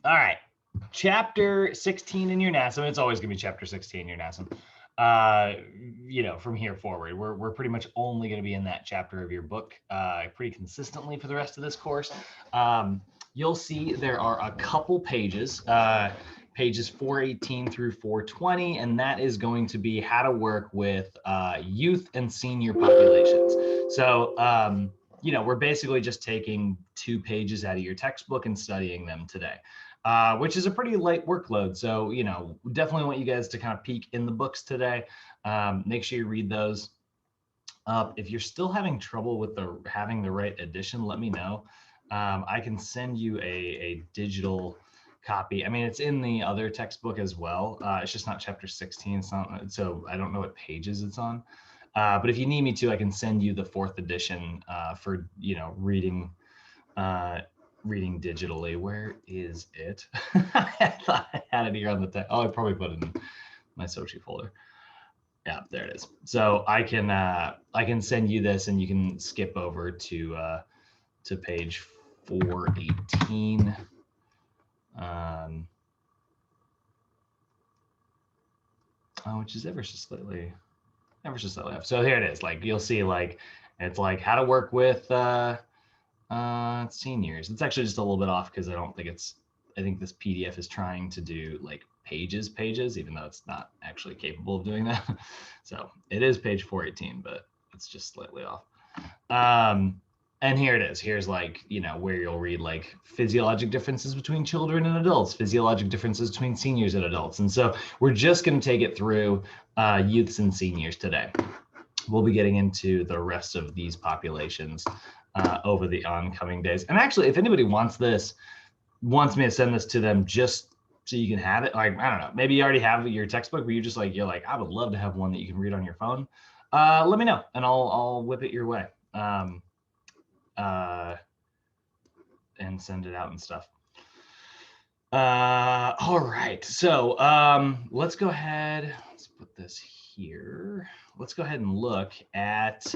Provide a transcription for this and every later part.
All right. Chapter 16 in your NASM. It's always going to be chapter 16 in your NASM. From here forward, we're pretty much only going to be in that chapter of your book pretty consistently for the rest of this course. You'll see there are a couple pages, pages 418 through 420, and that is going to be how to work with youth and senior populations. So, we're basically just taking 2 pages out of your textbook and studying them today. Which is a pretty light workload. So, definitely want you guys to kind of peek in the books today. Make sure you read those. If you're still having trouble with having the right edition, let me know. I can send you a digital copy. I mean, it's in the other textbook as well. It's just not chapter 16. It's not, so I don't know what pages it's on. But if you need me to, I can send you the 4th edition for, reading digitally. Where is it? I thought I had it here on the text. Oh, I probably put it in my Sochi folder. Yeah, there it is. So I can send you this, and you can skip over to page 418. Which is ever so slightly off. So here it is. Like you'll see, like it's like how to work with seniors. It's actually just a little bit off because I think this PDF is trying to do like pages, even though it's not actually capable of doing that. So it is page 418, but it's just slightly off. And here it is. Here's like, where you'll read like physiologic differences between children and adults, physiologic differences between seniors and adults. And so we're just going to take it through youths and seniors today. We'll be getting into the rest of these populations over the oncoming days. And actually, if anybody wants me to send this to them just so you can have it, like, I don't know, maybe you already have your textbook, but you're like, I would love to have one that you can read on your phone. Let me know, and I'll whip it your way. And send it out and stuff. All right, so let's go ahead. Let's put this here. Let's go ahead and look at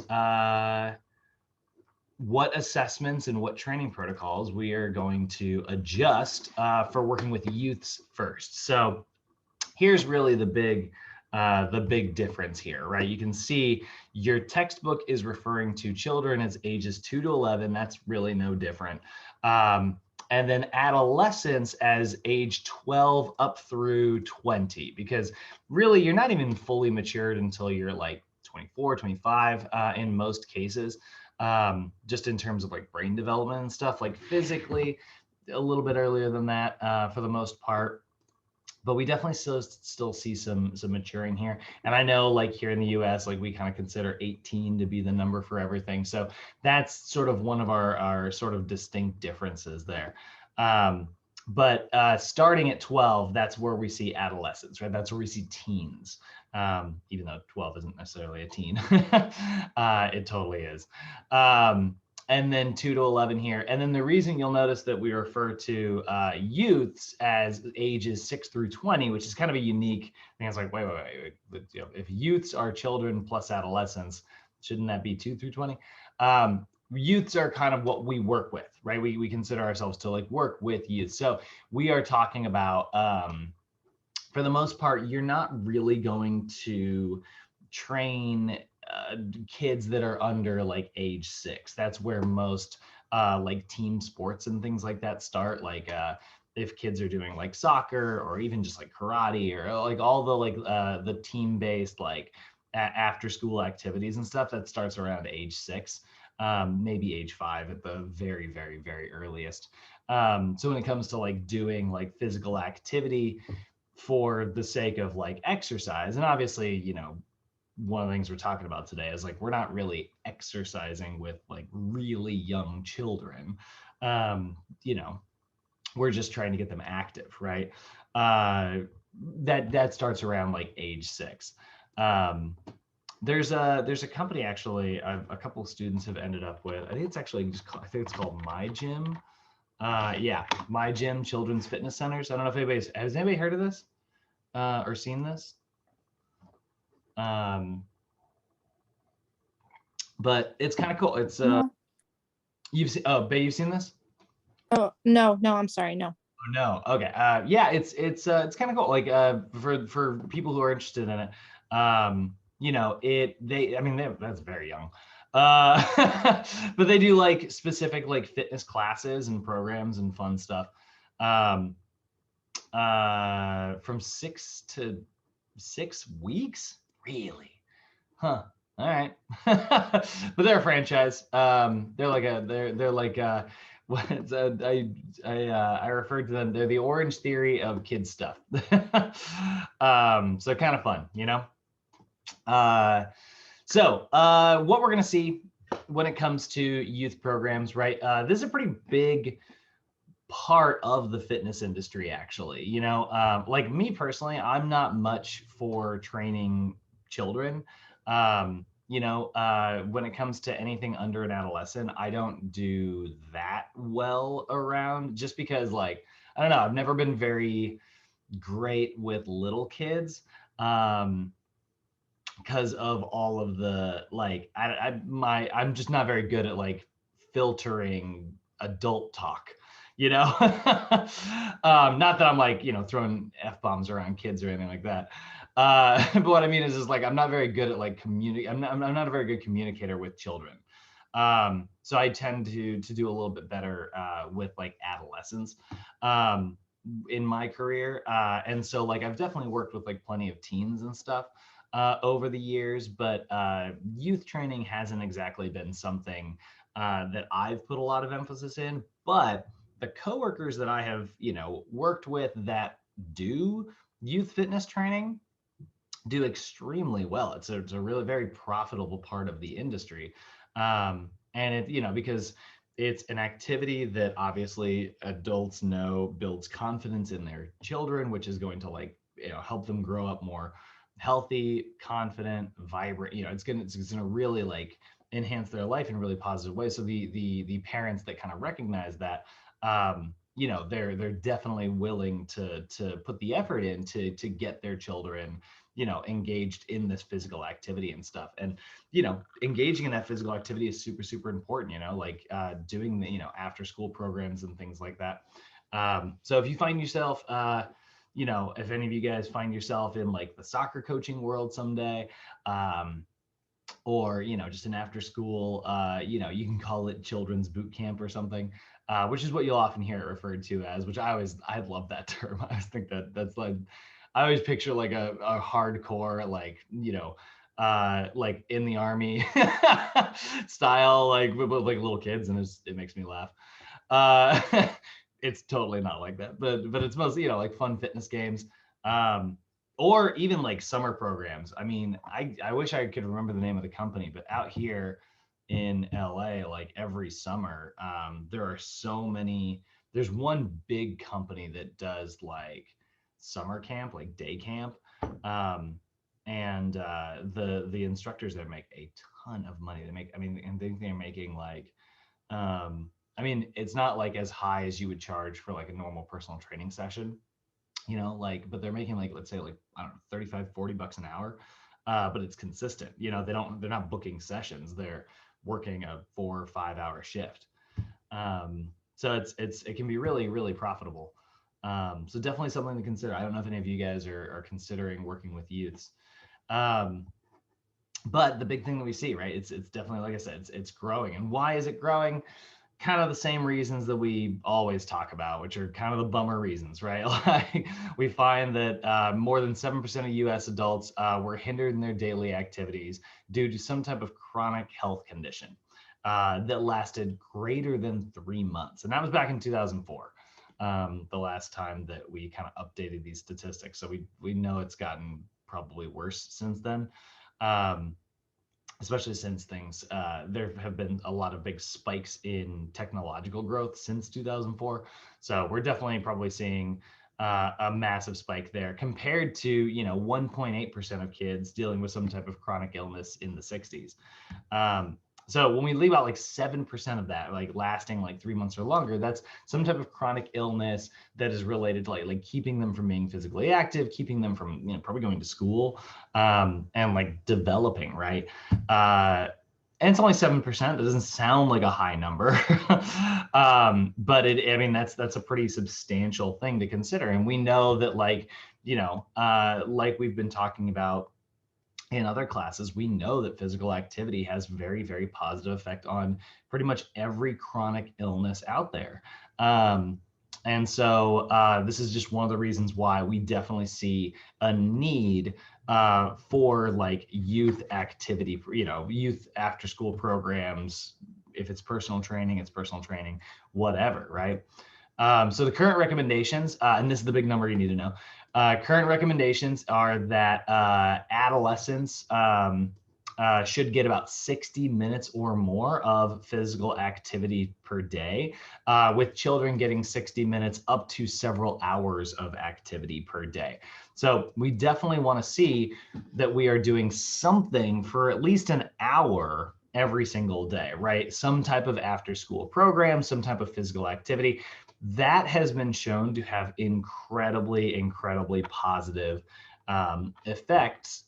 what assessments and what training protocols we are going to adjust for working with youths first. So here's really the big difference here, right? You can see your textbook is referring to children as ages 2 to 11. That's really no different. And then adolescents as age 12 up through 20, because really you're not even fully matured until you're like 24, 25 in most cases, just in terms of like brain development and stuff, like physically a little bit earlier than that for the most part. But we definitely still see some maturing here. And I know like here in the US, like we kind of consider 18 to be the number for everything. So that's sort of one of our sort of distinct differences there. But starting at 12, that's where we see adolescents, right? That's where we see teens, even though 12 isn't necessarily a teen. It totally is. And then 2 to 11 here. And then the reason you'll notice that we refer to youths as ages 6 through 20, which is kind of a unique thing. It's like, wait. If youths are children plus adolescents, shouldn't that be 2 through 20? Youths are kind of what we work with, right? We consider ourselves to like work with youth. So we are talking about, for the most part, you're not really going to train kids that are under like age 6. That's where most like team sports and things like that start. Like if kids are doing like soccer or even just like karate or like all the like the team-based like after school activities and stuff, that starts around age 6, maybe age 5 at the very, very, very earliest. So when it comes to like doing like physical activity for the sake of like exercise, and obviously, one of the things we're talking about today is like we're not really exercising with like really young children. We're just trying to get them active, right? That starts around like age 6. There's a company actually a couple of students have ended up with. I think it's called My Gym. My Gym Children's Fitness Centers. I don't know if has anybody heard of this or seen this? But it's kind of cool. It's No. you've seen you've seen this? Oh, no, I'm sorry, no. No. Okay. Yeah, it's kind of cool. Like for people who are interested in it, you know, I mean that's very young. But they do like specific like fitness classes and programs and fun stuff. Um, from 6 to 6 weeks, really? Huh. All right. But they're a franchise. They're like what's I referred to them. They're the Orange Theory of kids stuff. So kind of fun, you know. What we're gonna see when it comes to youth programs, right? This is a pretty big part of the fitness industry, actually. You know, like me personally, I'm not much for training children. You know, when it comes to anything under an adolescent, I don't do that well around, just because, like, I don't know, I've never been very great with little kids. Because of all of the like I'm just not very good at like filtering adult talk, you know. Not that I'm like, you know, throwing f-bombs around kids or anything like that. But what I mean is like I'm not very good at like I'm not a very good communicator with children. So I tend to do a little bit better with like adolescents in my career. And so like I've definitely worked with like plenty of teens and stuff over the years, but youth training hasn't exactly been something that I've put a lot of emphasis in. But the coworkers that I have, you know, worked with that do youth fitness training do extremely well. It's a really very profitable part of the industry, and it, you know, because it's an activity that obviously adults know builds confidence in their children, which is going to, like, you know, help them grow up more healthy, confident, vibrant. You know, it's gonna really like enhance their life in really positive ways. So the parents that kind of recognize that, you know, they're definitely willing to put the effort in to get their children, you know, engaged in this physical activity and stuff. And, you know, engaging in that physical activity is super, super important, you know, like doing the, you know, after school programs and things like that. So if you find yourself, you know, if any of you guys find yourself in like the soccer coaching world someday, or, you know, just an after school, you know, you can call it children's boot camp or something, which is what you'll often hear it referred to as, which I love that term. I always think that that's like, I always picture like a hardcore, like, you know, like in the army style, like with like little kids, and it makes me laugh. It's totally not like that, but it's mostly, you know, like fun fitness games, um, or even like summer programs. I mean, I wish I could remember the name of the company, but out here in LA, like every summer, there are so many. There's one big company that does like summer camp, like day camp, um, and the instructors there make a ton of money. They make, I mean, and they're making like, I mean, it's not like as high as you would charge for like a normal personal training session, you know, like, but they're making like, let's say like, I don't know, 35, $40 an hour. But it's consistent, you know, they're not booking sessions. They're working a 4 or 5 hour shift. So it can be really, really profitable. So definitely something to consider. I don't know if any of you guys are considering working with youths. Um, but the big thing that we see, right? It's definitely, like I said, it's growing. And why is it growing? Kind of the same reasons that we always talk about, which are kind of the bummer reasons, right? Like we find that more than 7% of US adults were hindered in their daily activities due to some type of chronic health condition that lasted greater than 3 months. And that was back in 2004, the last time that we kind of updated these statistics. So we know it's gotten probably worse since then. Um, Especially since there have been a lot of big spikes in technological growth since 2004. So we're definitely probably seeing a massive spike there compared to, you know, 1.8% of kids dealing with some type of chronic illness in the 60s. So when we leave out like 7% of that, like lasting like 3 months or longer, that's some type of chronic illness that is related to like keeping them from being physically active, keeping them from, you know, probably going to school, and like developing, right? Uh, and it's only 7%. That doesn't sound like a high number, but I mean, that's a pretty substantial thing to consider. And we know that, like, like we've been talking about in other classes, we know that physical activity has very, very positive effect on pretty much every chronic illness out there. And so this is just one of the reasons why we definitely see a need for like youth activity, youth after school programs. If it's personal training, it's personal training, whatever, right? So the current recommendations, and this is the big number you need to know. Current recommendations are that adolescents should get about 60 minutes or more of physical activity per day, with children getting 60 minutes up to several hours of activity per day. So we definitely want to see that we are doing something for at least an hour every single day, right? Some type of after school program, some type of physical activity. That has been shown to have incredibly, incredibly positive effects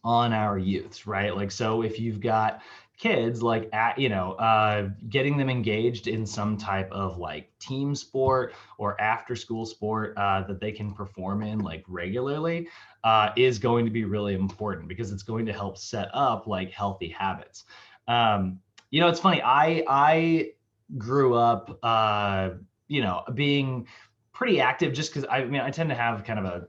on our youths, right? Like, so if you've got kids, like, getting them engaged in some type of like team sport or after school sport that they can perform in like regularly is going to be really important, because it's going to help set up like healthy habits. It's funny. I grew up, being pretty active, just because I tend to have kind of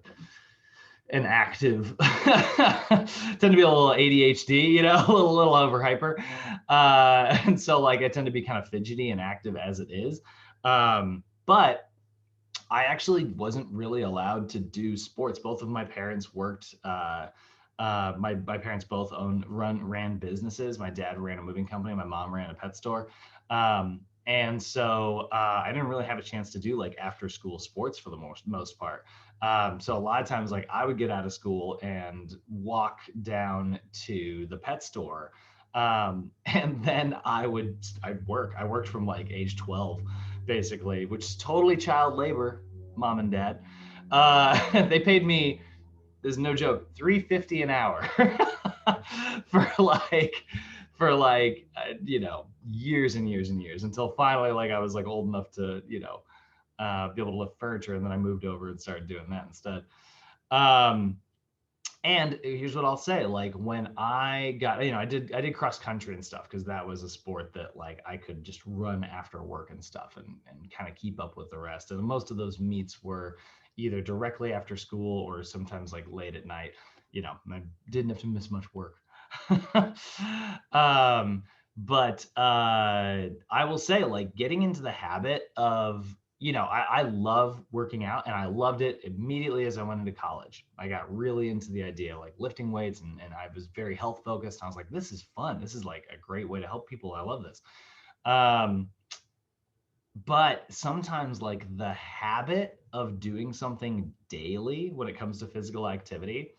an active tend to be a little ADHD, a little over hyper. And so like I tend to be kind of fidgety and active as it is. But I actually wasn't really allowed to do sports. Both of my parents worked. My parents both ran businesses. My dad ran a moving company. My mom ran a pet store. And so I didn't really have a chance to do like after school sports for the most part. So a lot of times, like, I would get out of school and walk down to the pet store. And then I'd work. I worked from like age 12, basically, which is totally child labor, mom and dad. They paid me, there's no joke, $3.50 an hour for years and years and years, until finally like I was like old enough to be able to lift furniture, and then I moved over and started doing that instead. And here's what I'll say: like, when I got, I did cross country and stuff, because that was a sport that like I could just run after work and stuff, and kind of keep up with the rest. And most of those meets were either directly after school or sometimes like late at night. I didn't have to miss much work. But I will say, like, getting into the habit of, I love working out, and I loved it immediately as I went into college. I got really into the idea of like lifting weights, and I was very health focused. I was like, this is fun. This is like a great way to help people. I love this. But sometimes like the habit of doing something daily when it comes to physical activity,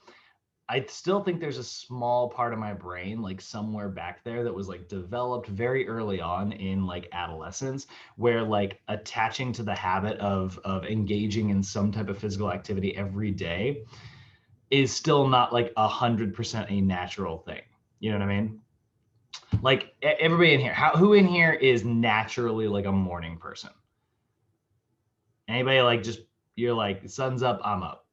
I still think there's a small part of my brain, like somewhere back there, that was like developed very early on in like adolescence, where like attaching to the habit of engaging in some type of physical activity every day is still not like 100% a natural thing. You know what I mean? Like everybody in here, who in here is naturally like a morning person? Anybody like just, you're like, sun's up, I'm up?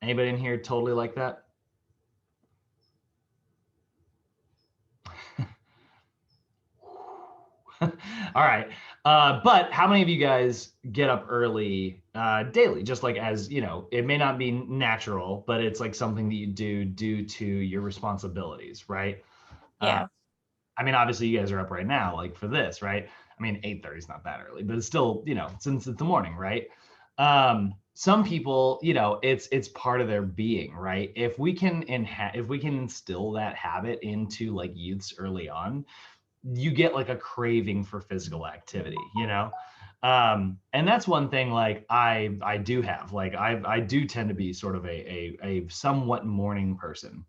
Anybody in here totally like that? All right. But how many of you guys get up early daily? Just like, as it may not be natural, but it's like something that you do due to your responsibilities, right? Yeah. I mean, obviously you guys are up right now, like for this, right? I mean, 8:30 is not that early, but it's still, since it's the morning, right? Some people, it's part of their being, right? If we can instill that habit into like youths early on, you get like a craving for physical activity, and that's one thing like I do have, like I do tend to be sort of a somewhat morning person,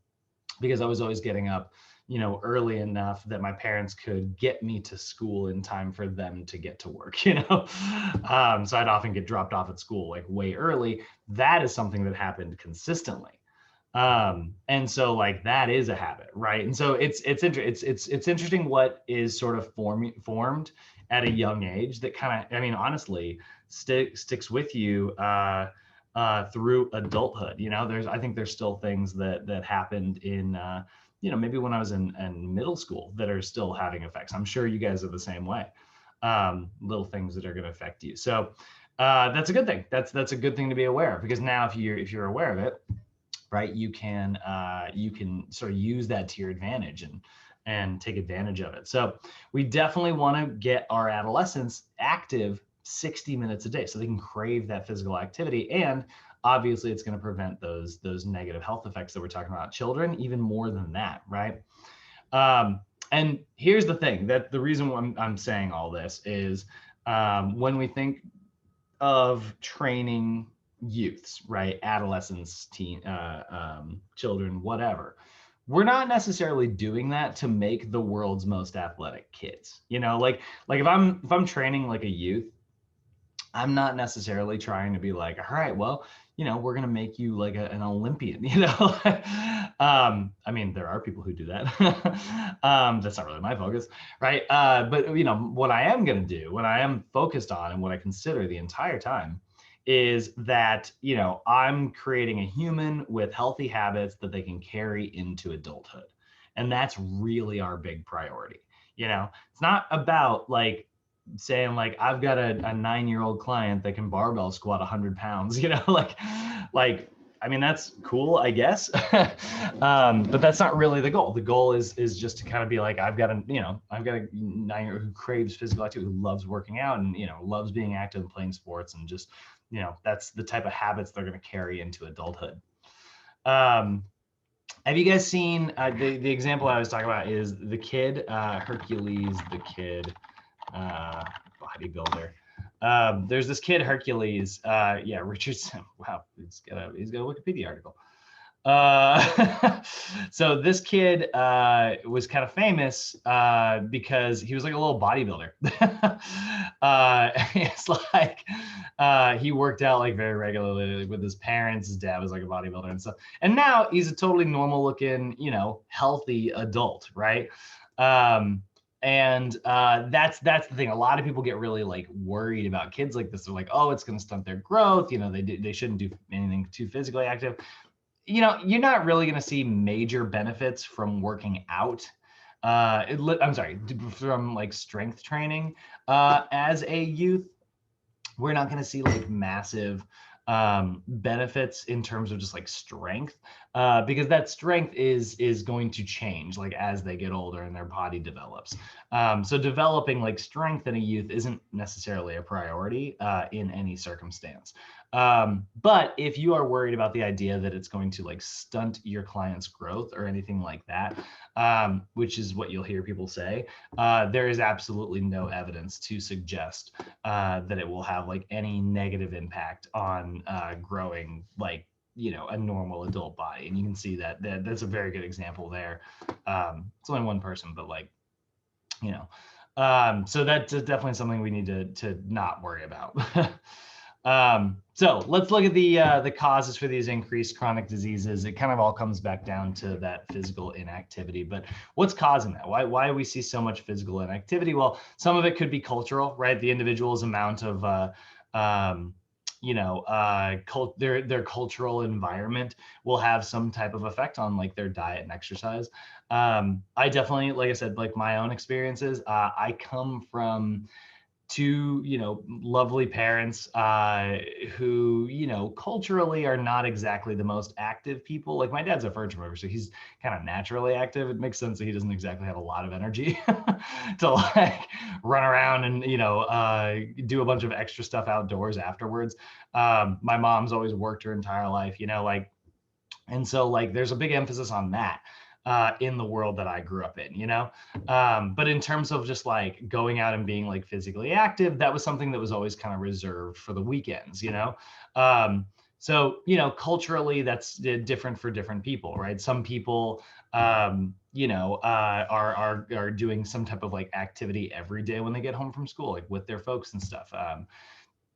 because I was always getting up early enough that my parents could get me to school in time for them to get to work. So I'd often get dropped off at school like way early. That is something that happened consistently. And so like that is a habit, right? And so it's interesting what is sort of formed at a young age that kind of, I mean, honestly, sticks with you through adulthood. You know, I think there's still things that happened in maybe when I was in middle school that are still having effects. I'm sure you guys are the same way. Little things that are going to affect you. So that's a good thing. That's a good thing to be aware of, because now if you're aware of it, right, you can sort of use that to your advantage and take advantage of it. So we definitely want to get our adolescents active 60 minutes a day so they can crave that physical activity. And obviously it's going to prevent those negative health effects that we're talking about. Children, even more than that, right? And here's the thing, that the reason why I'm saying all this is when we think of training youths, right? Adolescents, children, whatever. We're not necessarily doing that to make the world's most athletic kids. You know, like if I'm training like a youth, I'm not necessarily trying to be like, all right, well, we're going to make you like an Olympian, I mean, there are people who do that. That's not really my focus, right? But what I am going to do, what I am focused on, and what I consider the entire time is that, I'm creating a human with healthy habits that they can carry into adulthood. And that's really our big priority. It's not about like saying like I've got a 9-year-old client that can barbell squat 100 pounds, like I mean, that's cool, I guess. But that's not really the goal. The goal is just to kind of be like, I've got a 9-year-old who craves physical activity, who loves working out and loves being active and playing sports, and just that's the type of habits they're going to carry into adulthood. Have you guys seen the example I was talking about is the kid Hercules, the kid bodybuilder. There's this kid Hercules. Yeah, Richardson. Wow, he's got a Wikipedia article. So this kid was kind of famous because he was like a little bodybuilder. It's like he worked out like very regularly with his parents. His dad was like a bodybuilder and stuff. And now he's a totally normal looking, healthy adult, right? And that's the thing. A lot of people get really like worried about kids like this. They're like, oh, it's going to stunt their growth. They shouldn't do anything too physically active. You're not really going to see major benefits from working out. I'm sorry, from like strength training as a youth. We're not going to see like massive benefits in terms of just like strength, because that strength is going to change like as they get older and their body develops. So developing like strength in a youth isn't necessarily a priority in any circumstance. But if you are worried about the idea that it's going to like stunt your client's growth or anything like that, which is what you'll hear people say, there is absolutely no evidence to suggest that it will have like any negative impact on growing like a normal adult body. And you can see that's a very good example there. It's only one person, but like so that's definitely something we need to not worry about. So let's look at the causes for these increased chronic diseases. It kind of all comes back down to that physical inactivity, but what's causing that? Why do we see so much physical inactivity? Well, some of it could be cultural, right? The individual's amount of their cultural environment will have some type of effect on like their diet and exercise. I definitely, like I said, like my own experiences, I come from two, lovely parents who, culturally are not exactly the most active people. Like my dad's a furniture mover, so he's kind of naturally active. It makes sense that he doesn't exactly have a lot of energy to like run around and, do a bunch of extra stuff outdoors afterwards. My mom's always worked her entire life, and so like there's a big emphasis on that in the world that I grew up in, but in terms of just like going out and being like physically active, that was something that was always kind of reserved for the weekends, so, culturally that's different for different people, right? Some people, are doing some type of like activity every day when they get home from school, like with their folks and stuff.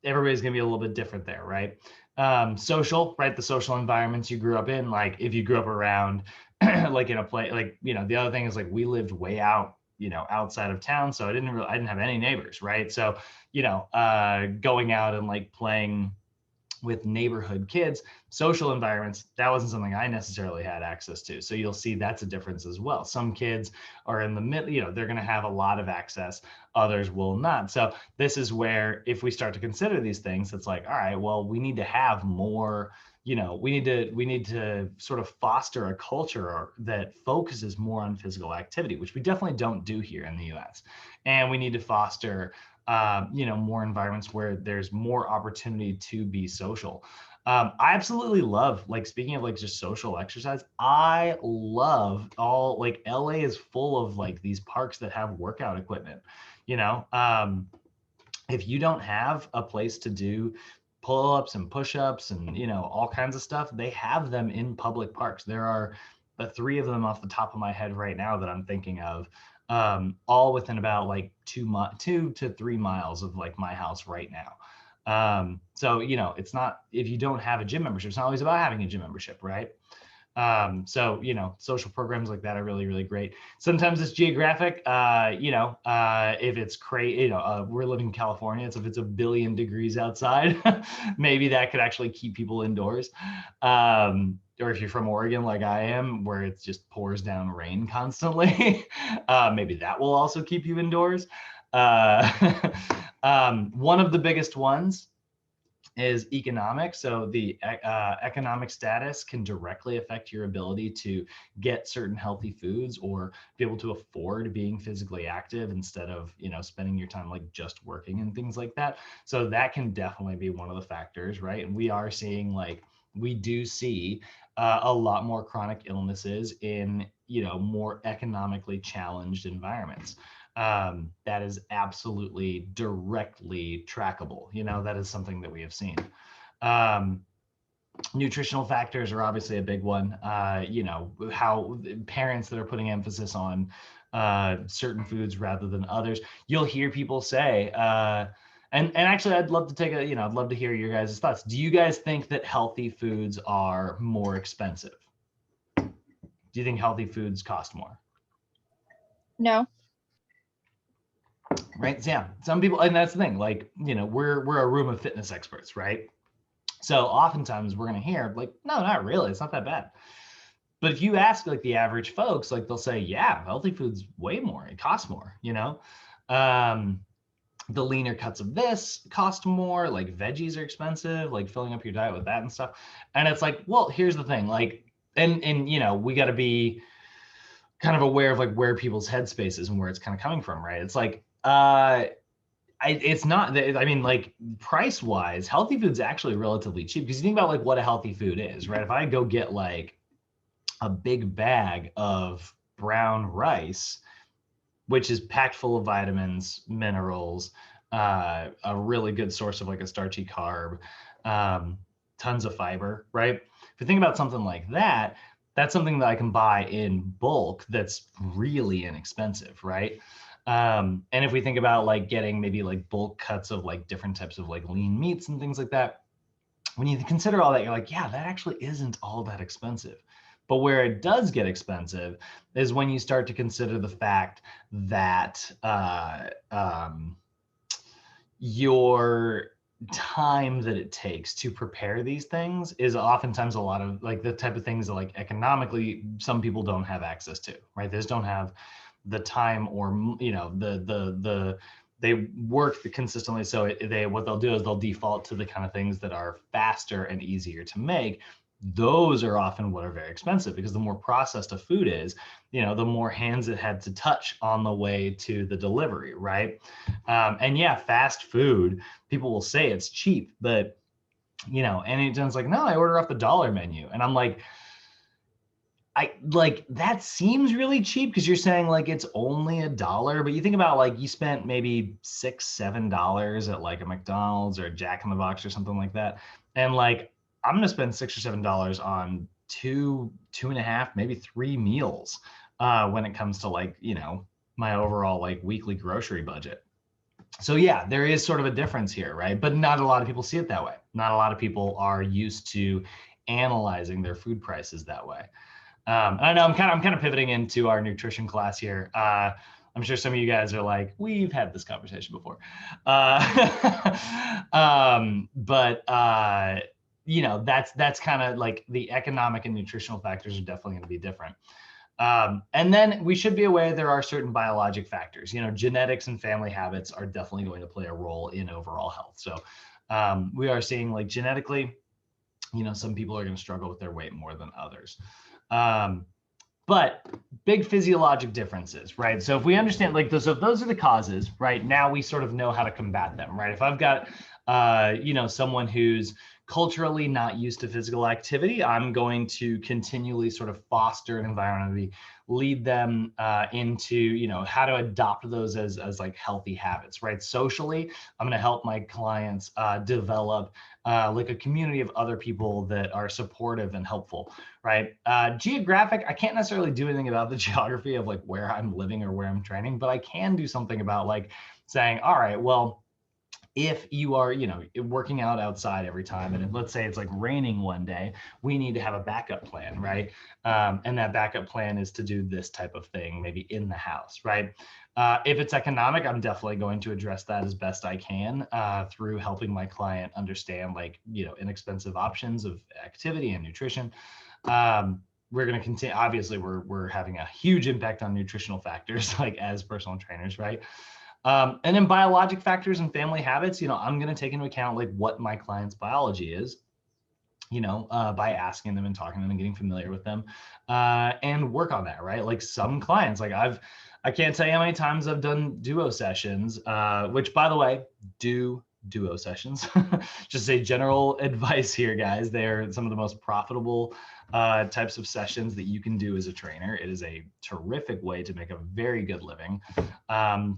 everybody's going to be a little bit different there, right? Social, right? The social environments you grew up in, like if you grew up around like in a place, like, you know, the other thing is like we lived way out, you know, outside of town. So I didn't have any neighbors, right? So, you know, going out and like playing with neighborhood kids, social environments, that wasn't something I necessarily had access to. So you'll see that's a difference as well. Some kids are in the middle, you know, they're going to have a lot of access, others will not. So this is where, if we start to consider these things, it's like, all right, well, we need to have more, you know, we need to sort of foster a culture that focuses more on physical activity, which we definitely don't do here in the US. And we need to foster you know, more environments where there's more opportunity to be social. I absolutely love, like, speaking of like just social exercise, I love all, like, LA is full of like these parks that have workout equipment, you know. If you don't have a place to do pull-ups and push-ups and, you know, all kinds of stuff, they have them in public parks. There are three of them off the top of my head right now that I'm thinking of, all within about like 2 to 3 miles of like my house right now. So, you know, it's not, if you don't have a gym membership, it's not always about having a gym membership, right? So, you know, social programs like that are really, really great. Sometimes it's geographic, you know, if it's crazy, you know, we're living in California, so if it's 1,000,000,000 degrees outside, maybe that could actually keep people indoors. Or if you're from Oregon, like I am, where it just pours down rain constantly, maybe that will also keep you indoors. One of the biggest ones is economic. So the economic status can directly affect your ability to get certain healthy foods or be able to afford being physically active instead of, you know, spending your time like just working and things like that. So that can definitely be one of the factors, right? And we are seeing, like, we do see a lot more chronic illnesses in, you know, more economically challenged environments. That is absolutely directly trackable. You know, that is something that we have seen. Nutritional factors are obviously a big one. You know, how parents that are putting emphasis on certain foods rather than others. You'll hear people say, and actually, I'd love to take a, you know, I'd love to hear your guys' thoughts. Do you guys think that healthy foods are more expensive? Do you think healthy foods cost more? No. Right. So, yeah, some people, and that's the thing, like, you know, we're a room of fitness experts, right? So oftentimes we're going to hear like, no, not really, it's not that bad. But if you ask like the average folks, like they'll say, yeah, healthy food's way more, it costs more, you know. The leaner cuts of this cost more, like veggies are expensive, like filling up your diet with that and stuff. And it's like, well, here's the thing, like, and you know, we got to be kind of aware of like where people's headspace is and where it's kind of coming from, right? It's like, it's not, I mean, like, price wise, healthy food's actually relatively cheap, because you think about like what a healthy food is, right? If I go get like a big bag of brown rice, which is packed full of vitamins, minerals, a really good source of like a starchy carb, tons of fiber, right? If you think about something like that, that's something that I can buy in bulk that's really inexpensive, right? And if we think about like getting maybe like bulk cuts of like different types of like lean meats and things like that, when you consider all that, you're like, yeah, that actually isn't all that expensive. But where it does get expensive is when you start to consider the fact that your time that it takes to prepare these things is oftentimes a lot of like the type of things that like economically some people don't have access to, right? They just don't have the time, or, you know, they work consistently. So what they'll do is they'll default to the kind of things that are faster and easier to make. Those are often what are very expensive, because the more processed a food is, you know, the more hands it had to touch on the way to the delivery, right? And yeah, fast food, people will say it's cheap, but, you know, and it's like, no, I order off the dollar menu. And I'm like, that seems really cheap, because you're saying like it's only $1, but you think about like you spent maybe $6-7 at like a McDonald's or a Jack in the Box or something like that, and like I'm gonna spend $6 or $7 on two and a half, maybe 3 meals when it comes to like, you know, my overall like weekly grocery budget. So yeah, there is sort of a difference here, right? But not a lot of people see it that way. Not a lot of people are used to analyzing their food prices that way. I know I'm kind of pivoting into our nutrition class here. I'm sure some of you guys are like, we've had this conversation before. But you know, that's kind of like the economic and nutritional factors are definitely going to be different. And then we should be aware there are certain biologic factors. You know, genetics and family habits are definitely going to play a role in overall health. So we are seeing like genetically, you know, some people are going to struggle with their weight more than others. But big physiologic differences, right? So if we understand like those, if those are the causes, right, now we sort of know how to combat them, right? If I've got, you know, someone who's culturally not used to physical activity, I'm going to continually sort of foster an environment, lead them into, you know, how to adopt those as like healthy habits, right? Socially, I'm going to help my clients develop like a community of other people that are supportive and helpful, right? Geographic, I can't necessarily do anything about the geography of like where I'm living or where I'm training, but I can do something about like saying, all right, well, if you are, you know, working out outside every time, and let's say it's like raining one day, we need to have a backup plan, right? And that backup plan is to do this type of thing, maybe in the house, right? If it's economic, I'm definitely going to address that as best I can through helping my client understand, like, you know, inexpensive options of activity and nutrition. We're going to continue. Obviously, we're having a huge impact on nutritional factors, like as personal trainers, right? And then biologic factors and family habits, you know, I'm going to take into account like what my client's biology is, you know, by asking them and talking to them and getting familiar with them and work on that, right? Like some clients, like I can't tell you how many times I've done duo sessions, which by the way, duo sessions. Just a general advice here, guys. They're some of the most profitable types of sessions that you can do as a trainer. It is a terrific way to make a very good living.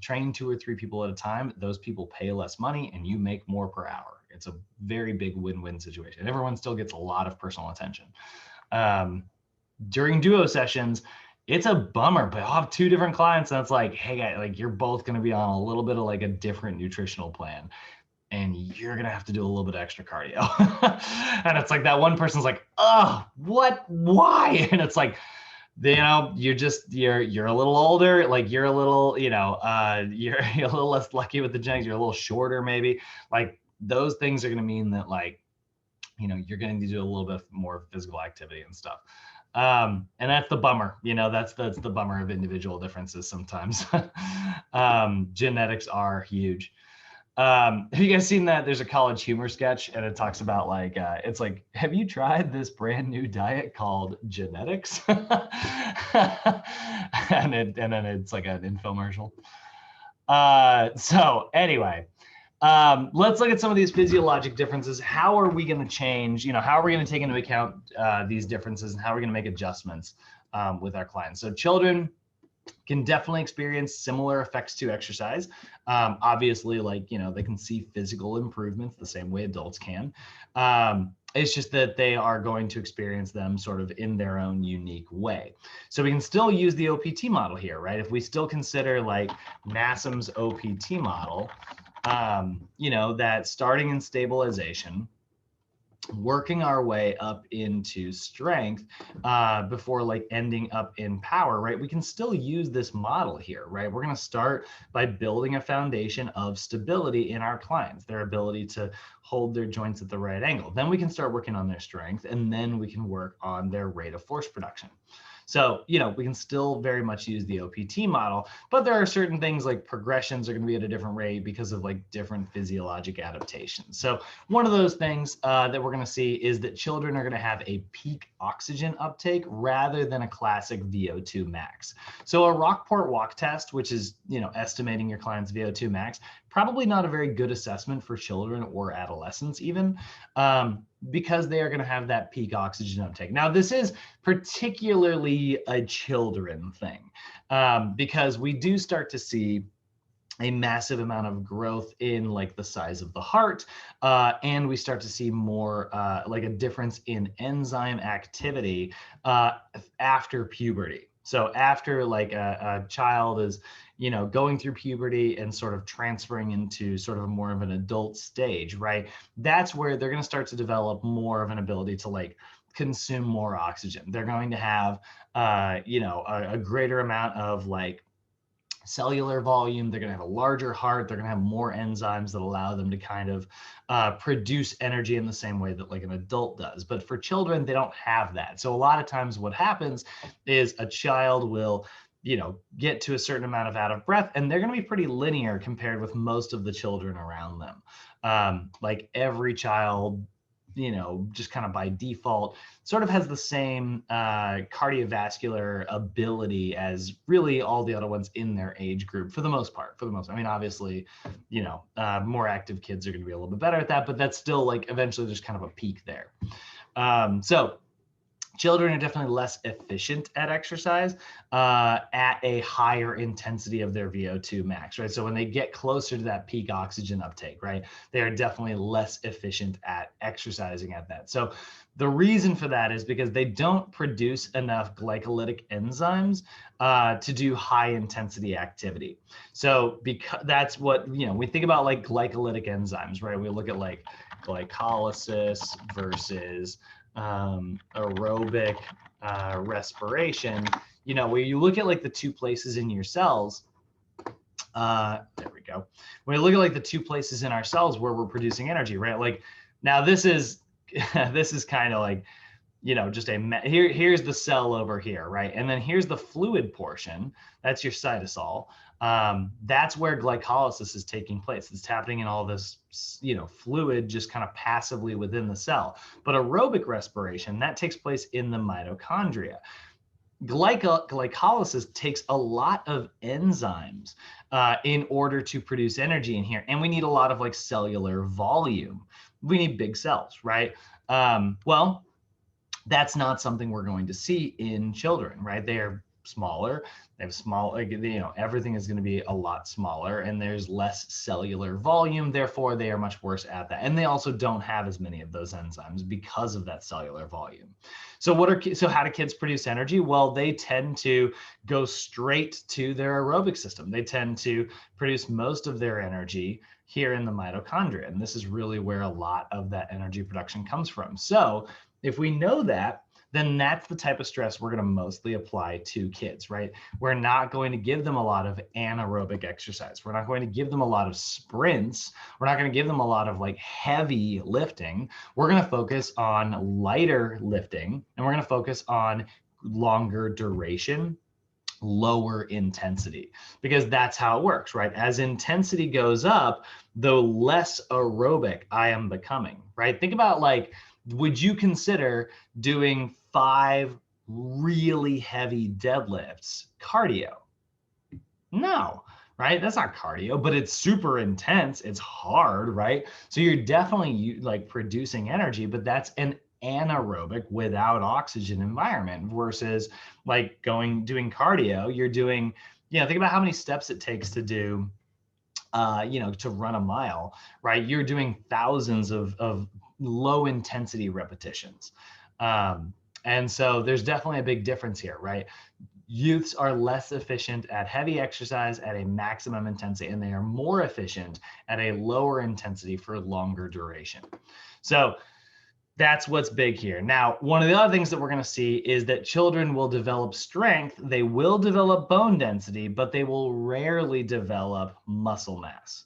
Train 2 or 3 people at a time. Those people pay less money and you make more per hour. It's a very big win-win situation. Everyone still gets a lot of personal attention. During duo sessions, it's a bummer, but I'll have 2 different clients and it's like, hey guys, like you're both going to be on a little bit of like a different nutritional plan and you're going to have to do a little bit of extra cardio. And it's like that one person's like, oh, what, why? And it's like, you know, you're a little older, like you're a little, you know, you're a little less lucky with the genetics, you're a little shorter maybe. Like those things are going to mean that, like, you know, you're going to do a little bit more physical activity and stuff. And that's the bummer, you know, that's the bummer of individual differences sometimes. Genetics are huge. Have you guys seen that? There's a College Humor sketch and it talks about like, it's like, have you tried this brand new diet called genetics? And then it's like an infomercial. So anyway, let's look at some of these physiologic differences. How are we going to change, you know, how are we going to take into account these differences and how are we going to make adjustments with our clients? So children can definitely experience similar effects to exercise. Obviously, like, you know, they can see physical improvements the same way adults can. It's just that they are going to experience them sort of in their own unique way. So we can still use the OPT model here, right? If we still consider like NASM's OPT model, you know, that starting in stabilization, working our way up into strength before like ending up in power, right? We can still use this model here, right? We're going to start by building a foundation of stability in our clients, their ability to hold their joints at the right angle. Then we can start working on their strength, and then we can work on their rate of force production. So, you know, we can still very much use the OPT model, but there are certain things like progressions are going to be at a different rate because of like different physiologic adaptations. So one of those things that we're going to see is that children are going to have a peak oxygen uptake rather than a classic VO2 max. So a Rockport walk test, which is, you know, estimating your client's VO2 max, probably not a very good assessment for children or adolescents even, because they are going to have that peak oxygen uptake. Now, this is particularly a children thing, because we do start to see a massive amount of growth in like the size of the heart, and we start to see more like a difference in enzyme activity after puberty. So after like a child is, going through puberty and sort of transferring into sort of more of an adult stage, right? That's where they're going to start to develop more of an ability to like consume more oxygen. They're going to have, a greater amount of like cellular volume. They're going to have a larger heart. They're going to have more enzymes that allow them to kind of produce energy in the same way that like an adult does. But for children, they don't have that. So a lot of times what happens is a child will get to a certain amount of out of breath, and they're going to be pretty linear compared with most of the children around them. Like every child, just kind of by default, sort of has the same cardiovascular ability as really all the other ones in their age group for the most part. I mean, obviously, more active kids are going to be a little bit better at that, but that's still like eventually there's kind of a peak there. So children are definitely less efficient at exercise at a higher intensity of their VO2 max, right? So when they get closer to that peak oxygen uptake, right, they are definitely less efficient at exercising at that. So the reason for that is because they don't produce enough glycolytic enzymes to do high intensity activity. So because that's what, we think about like glycolytic enzymes, right? We look at like glycolysis versus aerobic respiration, where you look at like the two places in your cells, there we go. When we look at like the two places in our cells where we're producing energy, right? Like now this is, this is kind of like, just here's the cell over here, right? And then here's the fluid portion, that's your cytosol. That's where glycolysis is taking place. It's happening in all this, fluid just kind of passively within the cell. But aerobic respiration, that takes place in the mitochondria. Glycolysis takes a lot of enzymes in order to produce energy in here. And we need a lot of like cellular volume. We need big cells, right? Well, that's not something we're going to see in children, right? They are smaller. They have small, everything is going to be a lot smaller, and there's less cellular volume. Therefore, they are much worse at that. And they also don't have as many of those enzymes because of that cellular volume. So how do kids produce energy? Well, they tend to go straight to their aerobic system. They tend to produce most of their energy here in the mitochondria. And this is really where a lot of that energy production comes from. So if we know that, then that's the type of stress we're going to mostly apply to kids, right? We're not going to give them a lot of anaerobic exercise. We're not going to give them a lot of sprints. We're not going to give them a lot of like heavy lifting. We're going to focus on lighter lifting, and we're going to focus on longer duration, lower intensity, because that's how it works, right? As intensity goes up, the less aerobic I am becoming, right? Think about like, would you consider doing 5 really heavy deadlifts cardio? No, right? That's not cardio, but it's super intense. It's hard, right? So you're definitely like producing energy, but that's an anaerobic without oxygen environment versus like doing cardio. You're doing, think about how many steps it takes to do, to run a mile, right? You're doing thousands of low intensity repetitions. And so there's definitely a big difference here, right? Youths are less efficient at heavy exercise at a maximum intensity, and they are more efficient at a lower intensity for longer duration. So that's what's big here. Now, one of the other things that we're going to see is that children will develop strength. They will develop bone density, but they will rarely develop muscle mass.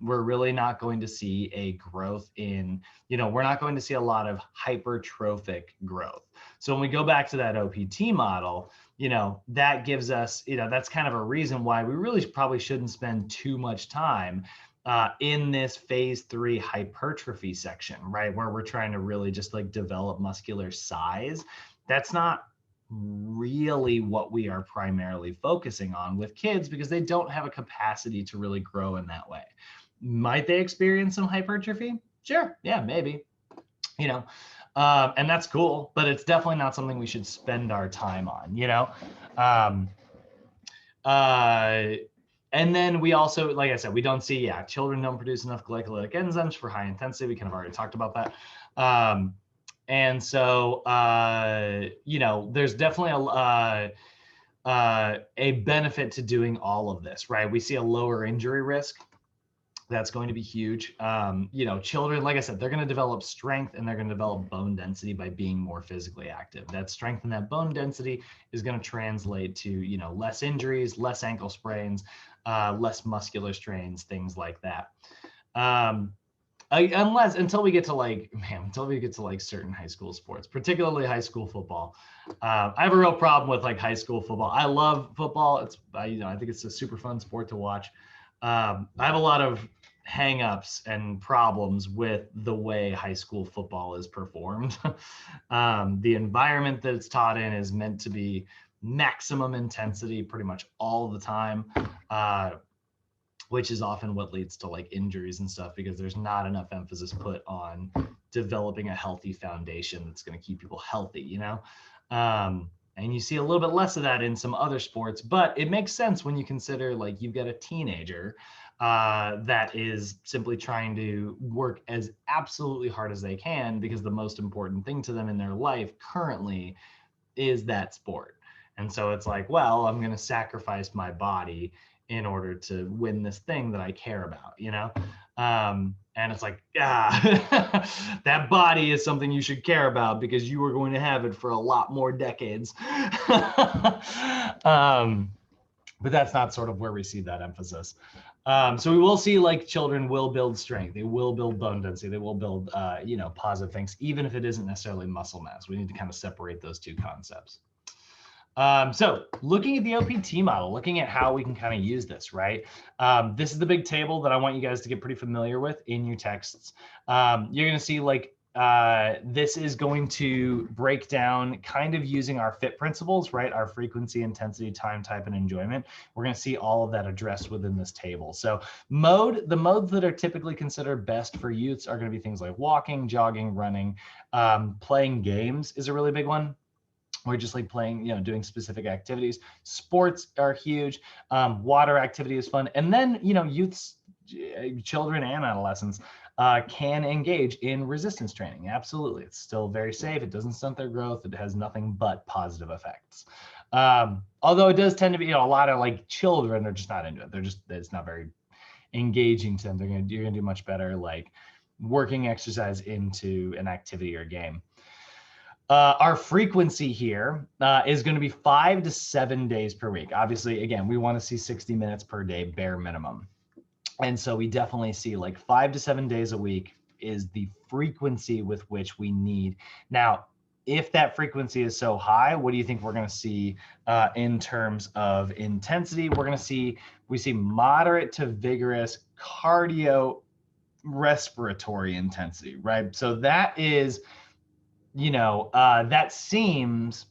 We're really not going to see a growth in, we're not going to see a lot of hypertrophic growth. So when we go back to that OPT model, that gives us, that's kind of a reason why we really probably shouldn't spend too much time in this phase 3 hypertrophy section, right? Where we're trying to really just like develop muscular size. That's not really what we are primarily focusing on with kids, because they don't have a capacity to really grow in that way. Might they experience some hypertrophy? Sure. Yeah, maybe, and that's cool, but it's definitely not something we should spend our time on, and then we also, like I said, we don't see, children don't produce enough glycolytic enzymes for high intensity. We kind of already talked about that. And so, there's definitely a benefit to doing all of this, right? We see a lower injury risk. That's going to be huge. Children, like I said, they're going to develop strength and they're going to develop bone density by being more physically active. That strength and that bone density is going to translate to, less injuries, less ankle sprains, less muscular strains, things like that. Until we get to certain high school sports, particularly high school football. I have a real problem with like high school football. I love football. I think it's a super fun sport to watch. I have a lot of hang-ups and problems with the way high school football is performed. The environment that it's taught in is meant to be maximum intensity pretty much all the time, which is often what leads to like injuries and stuff, because there's not enough emphasis put on developing a healthy foundation that's going to keep people healthy, and you see a little bit less of that in some other sports, but it makes sense when you consider like you've got a teenager that is simply trying to work as absolutely hard as they can, because the most important thing to them in their life currently is that sport. And so it's like, well, I'm going to sacrifice my body in order to win this thing that I care about, and it's like, that body is something you should care about because you are going to have it for a lot more decades. But that's not sort of where we see that emphasis. So we will see like children will build strength, they will build bone density, they will build, positive things, even if it isn't necessarily muscle mass. We need to kind of separate those two concepts. So looking at the OPT model, looking at how we can kind of use this, right? This is the big table that I want you guys to get pretty familiar with in your texts. You're going to see like, this is going to break down kind of using our FIT principles, right? Our frequency, intensity, time, type, and enjoyment. We're going to see all of that addressed within this table. So the modes that are typically considered best for youths are going to be things like walking, jogging, running. Playing games is a really big one. We're just like playing, doing specific activities. Sports are huge. Water activity is fun. And then, youths, children and adolescents can engage in resistance training. Absolutely. It's still very safe. It doesn't stunt their growth. It has nothing but positive effects. Although it does tend to be, a lot of like children are just not into it. It's not very engaging to them. You're going to do much better like working exercise into an activity or game. Our frequency here is going to be 5 to 7 days per week. Obviously, again, we want to see 60 minutes per day, bare minimum. And so we definitely see like 5 to 7 days a week is the frequency with which we need. Now, if that frequency is so high, what do you think we're going to see in terms of intensity? We see moderate to vigorous cardio respiratory intensity, right? So that is, that seems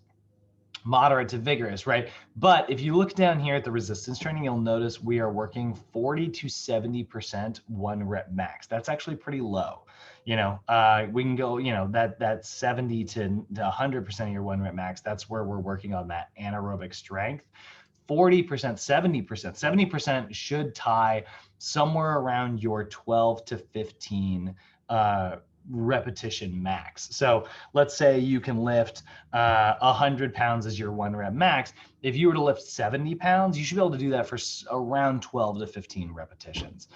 moderate to vigorous, right? But if you look down here at the resistance training, you'll notice we are working 40 to 70% 1 rep max. That's actually pretty low. We can go, that 70 to 100% of your 1 rep max. That's where we're working on that anaerobic strength. 40%, 70% should tie somewhere around your 12 to 15 repetition max. So let's say you can lift 100 pounds as your 1 rep max. If you were to lift 70 pounds, you should be able to do that for around 12 to 15 repetitions.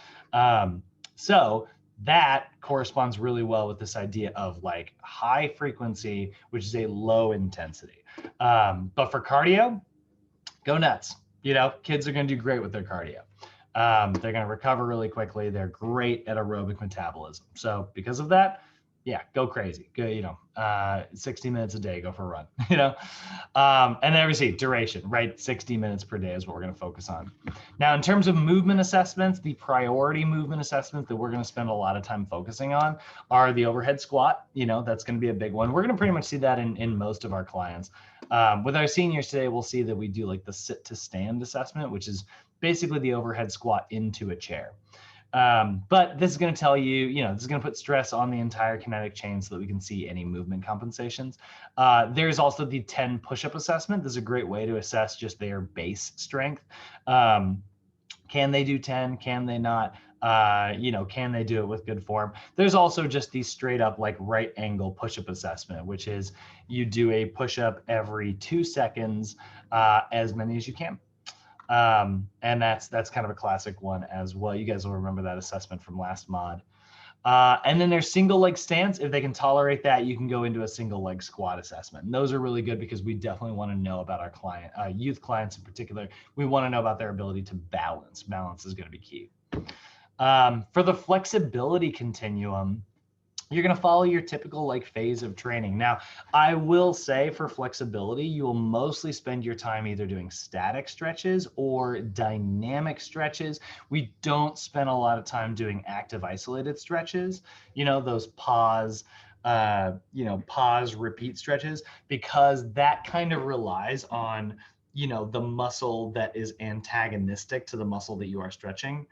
So that corresponds really well with this idea of like high frequency, which is a low intensity. But for cardio, go nuts. Kids are going to do great with their cardio. They're going to recover really quickly. They're great at aerobic metabolism. So because of that, yeah, go crazy. Go, 60 minutes a day, go for a run, and then we see duration, right? 60 minutes per day is what we're going to focus on. Now, in terms of movement assessments, the priority movement assessments that we're going to spend a lot of time focusing on are the overhead squat. That's going to be a big one. We're going to pretty much see that in most of our clients. With our seniors today, we'll see that we do like the sit to stand assessment, which is basically the overhead squat into a chair. But this is going to tell you, this is going to put stress on the entire kinetic chain so that we can see any movement compensations. There's also the 10 push-up assessment. This is a great way to assess just their base strength. Can they do 10? Can they not? You know, can they do it with good form? There's also just the straight up like right angle push-up assessment, which is you do a push-up every 2 seconds, as many as you can. And that's kind of a classic one as well. You guys will remember that assessment from last mod. And then there's single leg stance. If they can tolerate that, you can go into a single leg squat assessment. And those are really good because we definitely want to know about our client, youth clients in particular. We want to know about their ability to balance. Balance is going to be key. For the flexibility continuum, you're going to follow your typical like phase of training. Now, I will say for flexibility, you will mostly spend your time either doing static stretches or dynamic stretches. We don't spend a lot of time doing active isolated stretches, you know, those pause, pause, repeat stretches, because that kind of relies on, you know, the muscle that is antagonistic to the muscle that you are stretching.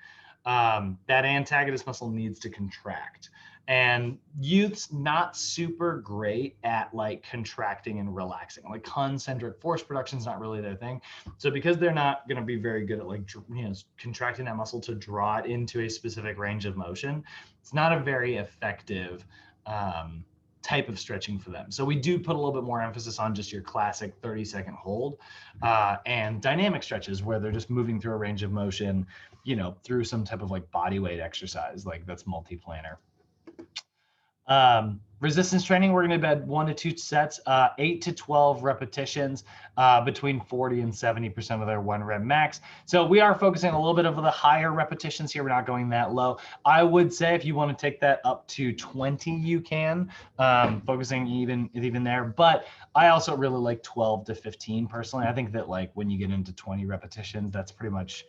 That antagonist muscle needs to contract. And youth's not super great at like contracting and relaxing. Like concentric force production is not really their thing. So because they're not going to be very good at like, you know, contracting that muscle to draw it into a specific range of motion, it's not a very effective type of stretching for them. So we do put a little bit more emphasis on just your classic 30-second hold and dynamic stretches where they're just moving through a range of motion, you know, through some type of like body weight exercise, like that's multi-planar. Resistance training, we're going to bet 1 to 2 sets, 8 to 12 repetitions, between 40 and 70% of their 1 rep max. So we are focusing a little bit of the higher repetitions here. We're not going that low. I would say if you want to take that up to 20, you can, focusing even there. But I also really like 12 to 15 personally. I think that like when you get into 20 repetitions, that's pretty much,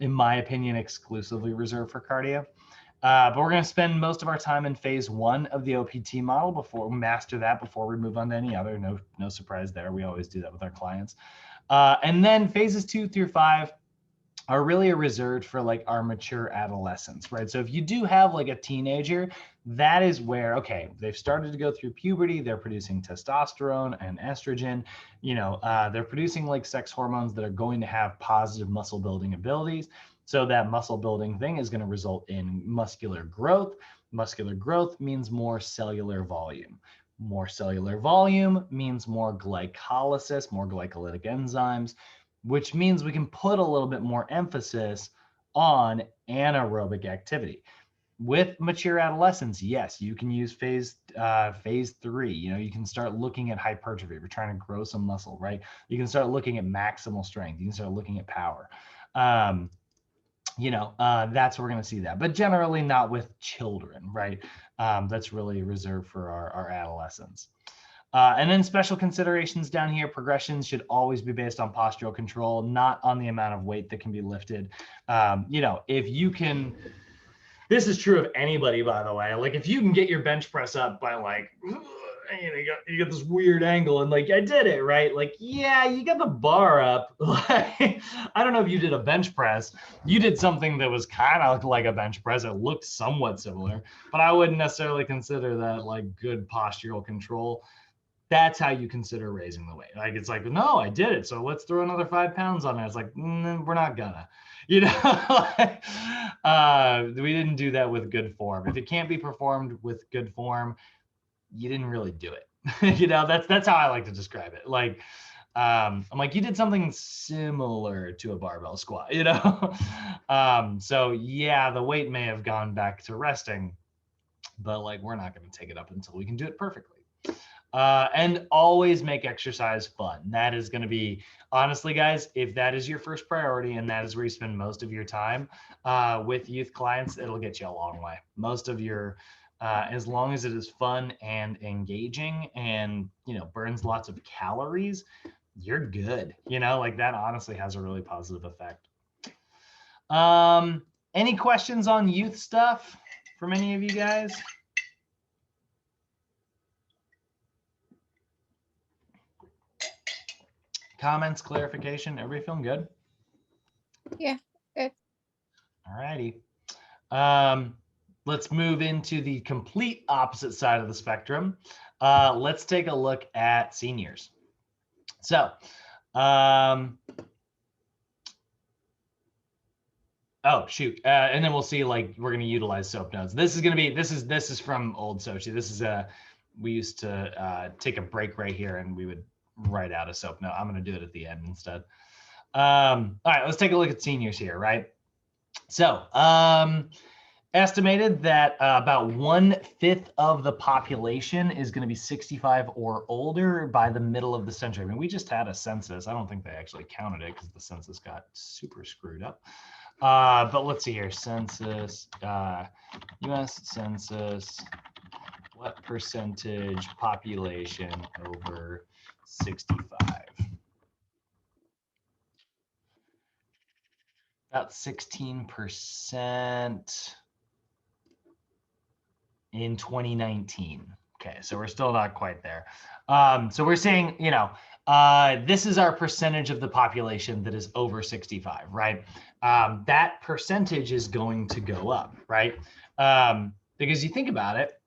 in my opinion, exclusively reserved for cardio. But we're going to spend most of our time in phase 1 of the OPT model before we master that before we move on to any other. No surprise there. We always do that with our clients. And then phases 2 through 5 are really reserved for like our mature adolescents, right? So if you do have like a teenager, that is where, okay, they've started to go through puberty, they're producing testosterone and estrogen, you know, they're producing like sex hormones that are going to have positive muscle building abilities. So that muscle building thing is going to result in muscular growth. Muscular growth means more cellular volume. More cellular volume means more glycolysis, more glycolytic enzymes, which means we can put a little bit more emphasis on anaerobic activity. With mature adolescents, yes, you can use phase 3. You know, you can start looking at hypertrophy. We're trying to grow some muscle, right? You can start looking at maximal strength. You can start looking at power. That's where we're going to see that, but generally not with children, right? That's really reserved for our adolescents. And then special considerations down here, progressions should always be based on postural control, not on the amount of weight that can be lifted. If you can, this is true of anybody, by the way, like if you can get your bench press up by like, you got this weird angle and like I did it right, like yeah, you got the bar up. Like I don't know if you did a bench press, you did something that was kind of like a bench press, it looked somewhat similar, but I wouldn't necessarily consider that like good postural control. That's how you consider raising the weight. Like it's like, no, I did it, so let's throw another 5 pounds on it. It's like, we're not gonna, we didn't do that with good form. If it can't be performed with good form, you didn't really do it. That's how I like to describe it. Like, I'm like, you did something similar to a barbell squat, so yeah, the weight may have gone back to resting, but like, we're not going to take it up until we can do it perfectly. And always make exercise fun. That is going to be, honestly, guys, if that is your first priority and that is where you spend most of your time with youth clients, it'll get you a long way. Most of your as long as it is fun and engaging and, burns lots of calories, you're good. Like that honestly has a really positive effect. Any questions on youth stuff from any of you guys? Comments, clarification, everybody feeling good? Yeah, good. All righty. Let's move into the complete opposite side of the spectrum. Let's take a look at seniors. So Oh shoot, and then we'll see, like, we're going to utilize SOAP notes. This is from old Sochi. This is we used to take a break right here and we would write out a SOAP note. I'm going to do it at the end instead. All right, let's take a look at seniors here, right? So estimated that about 1/5 of the population is going to be 65 or older by the middle of the century. I mean, we just had a census. I don't think they actually counted it because the census got super screwed up. But let's see here, census, US Census, what percentage population over 65? About 16% in 2019. Okay, so we're still not quite there. So we're saying, this is our percentage of the population that is over 65, right? That percentage is going to go up, right? Because you think about it,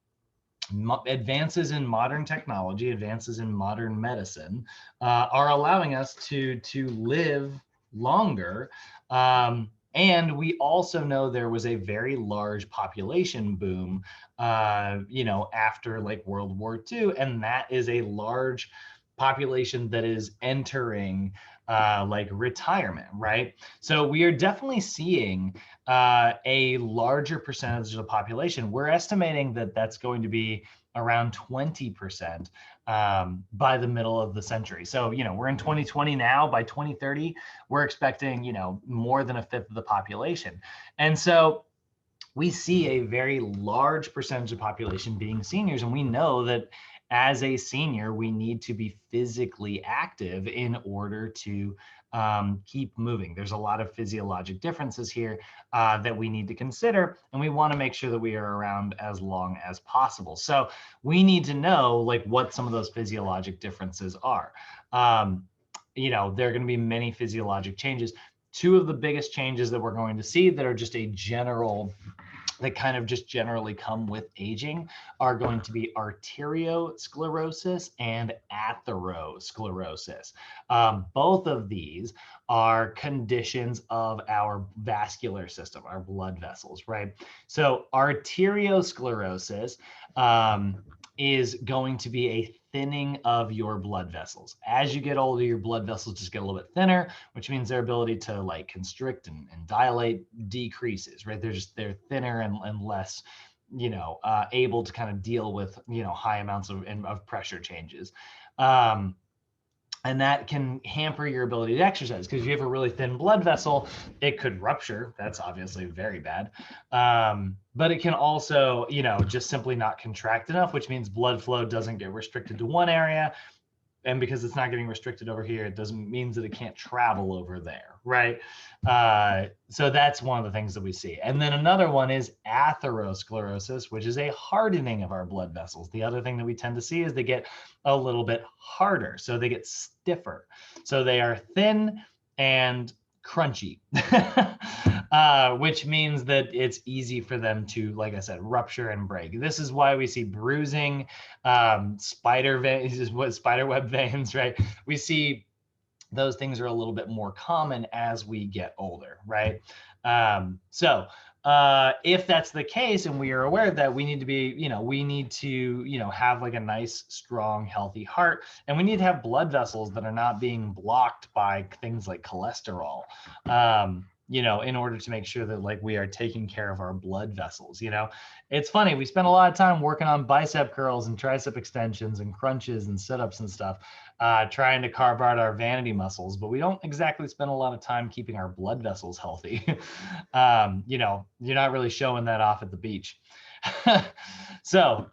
advances in modern technology, advances in modern medicine are allowing us to live longer. And we also know there was a very large population boom, after like World War II, and that is a large population that is entering like retirement, right? So we are definitely seeing a larger percentage of the population. We're estimating that that's going to be around 20% by the middle of the century. So, we're in 2020 now. By 2030, we're expecting, more than 1/5 of the population. And so we see a very large percentage of population being seniors. And we know that as a senior, we need to be physically active in order to keep moving. There's a lot of physiologic differences here that we need to consider, and we want to make sure that we are around as long as possible. So we need to know like what some of those physiologic differences are. There are going to be many physiologic changes. Two of the biggest changes that we're going to see that are just that kind of just generally come with aging are going to be arteriosclerosis and atherosclerosis. Both of these are conditions of our vascular system, our blood vessels, right? So arteriosclerosis is going to be a thinning of your blood vessels. As you get older, your blood vessels just get a little bit thinner, which means their ability to like constrict and dilate decreases, right? They're thinner and less, able to kind of deal with, high amounts of pressure changes. And that can hamper your ability to exercise, because if you have a really thin blood vessel, it could rupture. That's obviously very bad. But it can also, just simply not contract enough, which means blood flow doesn't get restricted to one area. And because it's not getting restricted over here, it doesn't mean that it can't travel over there, right? So that's one of the things that we see. And then another one is atherosclerosis, which is a hardening of our blood vessels. The other thing that we tend to see is they get a little bit harder. So they get stiffer. So they are thin and crunchy, which means that it's easy for them to, like I said, rupture and break. This is why we see bruising, spider web veins, right? We see those things are a little bit more common as we get older, right? So if that's the case, and we are aware that we need to be, we need to, have like a nice, strong, healthy heart, and we need to have blood vessels that are not being blocked by things like cholesterol, in order to make sure that like we are taking care of our blood vessels. It's funny, we spend a lot of time working on bicep curls and tricep extensions and crunches and sit-ups and stuff, trying to carve out our vanity muscles, but we don't exactly spend a lot of time keeping our blood vessels healthy. You're not really showing that off at the beach. So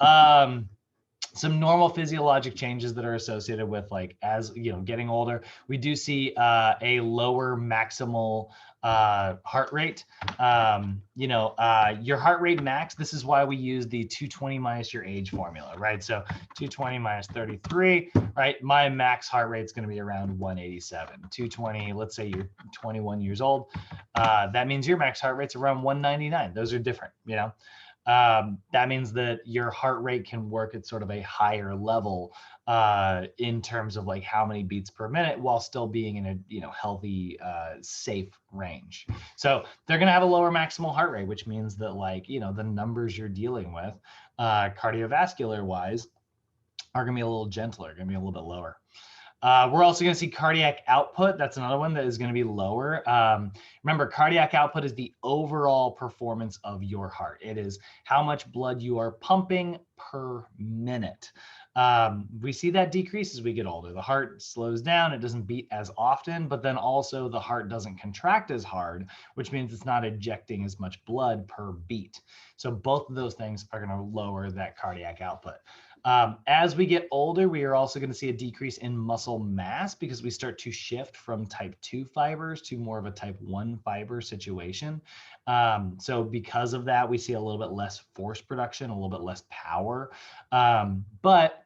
some normal physiologic changes that are associated with like, as getting older, we do see a lower maximal heart rate. Your heart rate max, this is why we use the 220 minus your age formula, right? So 220 minus 33, right? My max heart rate is going to be around 187. 220, let's say you're 21 years old. That means your max heart rate's around 199. Those are different, That means that your heart rate can work at sort of a higher level in terms of like how many beats per minute while still being in a healthy, safe range. So they're going to have a lower maximal heart rate, which means that like the numbers you're dealing with cardiovascular wise are going to be a little gentler, going to be a little bit lower. We're also going to see cardiac output. That's another one that is going to be lower. Remember, cardiac output is the overall performance of your heart. It is how much blood you are pumping per minute. We see that decrease as we get older. The heart slows down. It doesn't beat as often, but then also the heart doesn't contract as hard, which means it's not ejecting as much blood per beat. So both of those things are going to lower that cardiac output. As we get older, we are also going to see a decrease in muscle mass because we start to shift from type 2 fibers to more of a type 1 fiber situation. So because of that, we see a little bit less force production, a little bit less power. But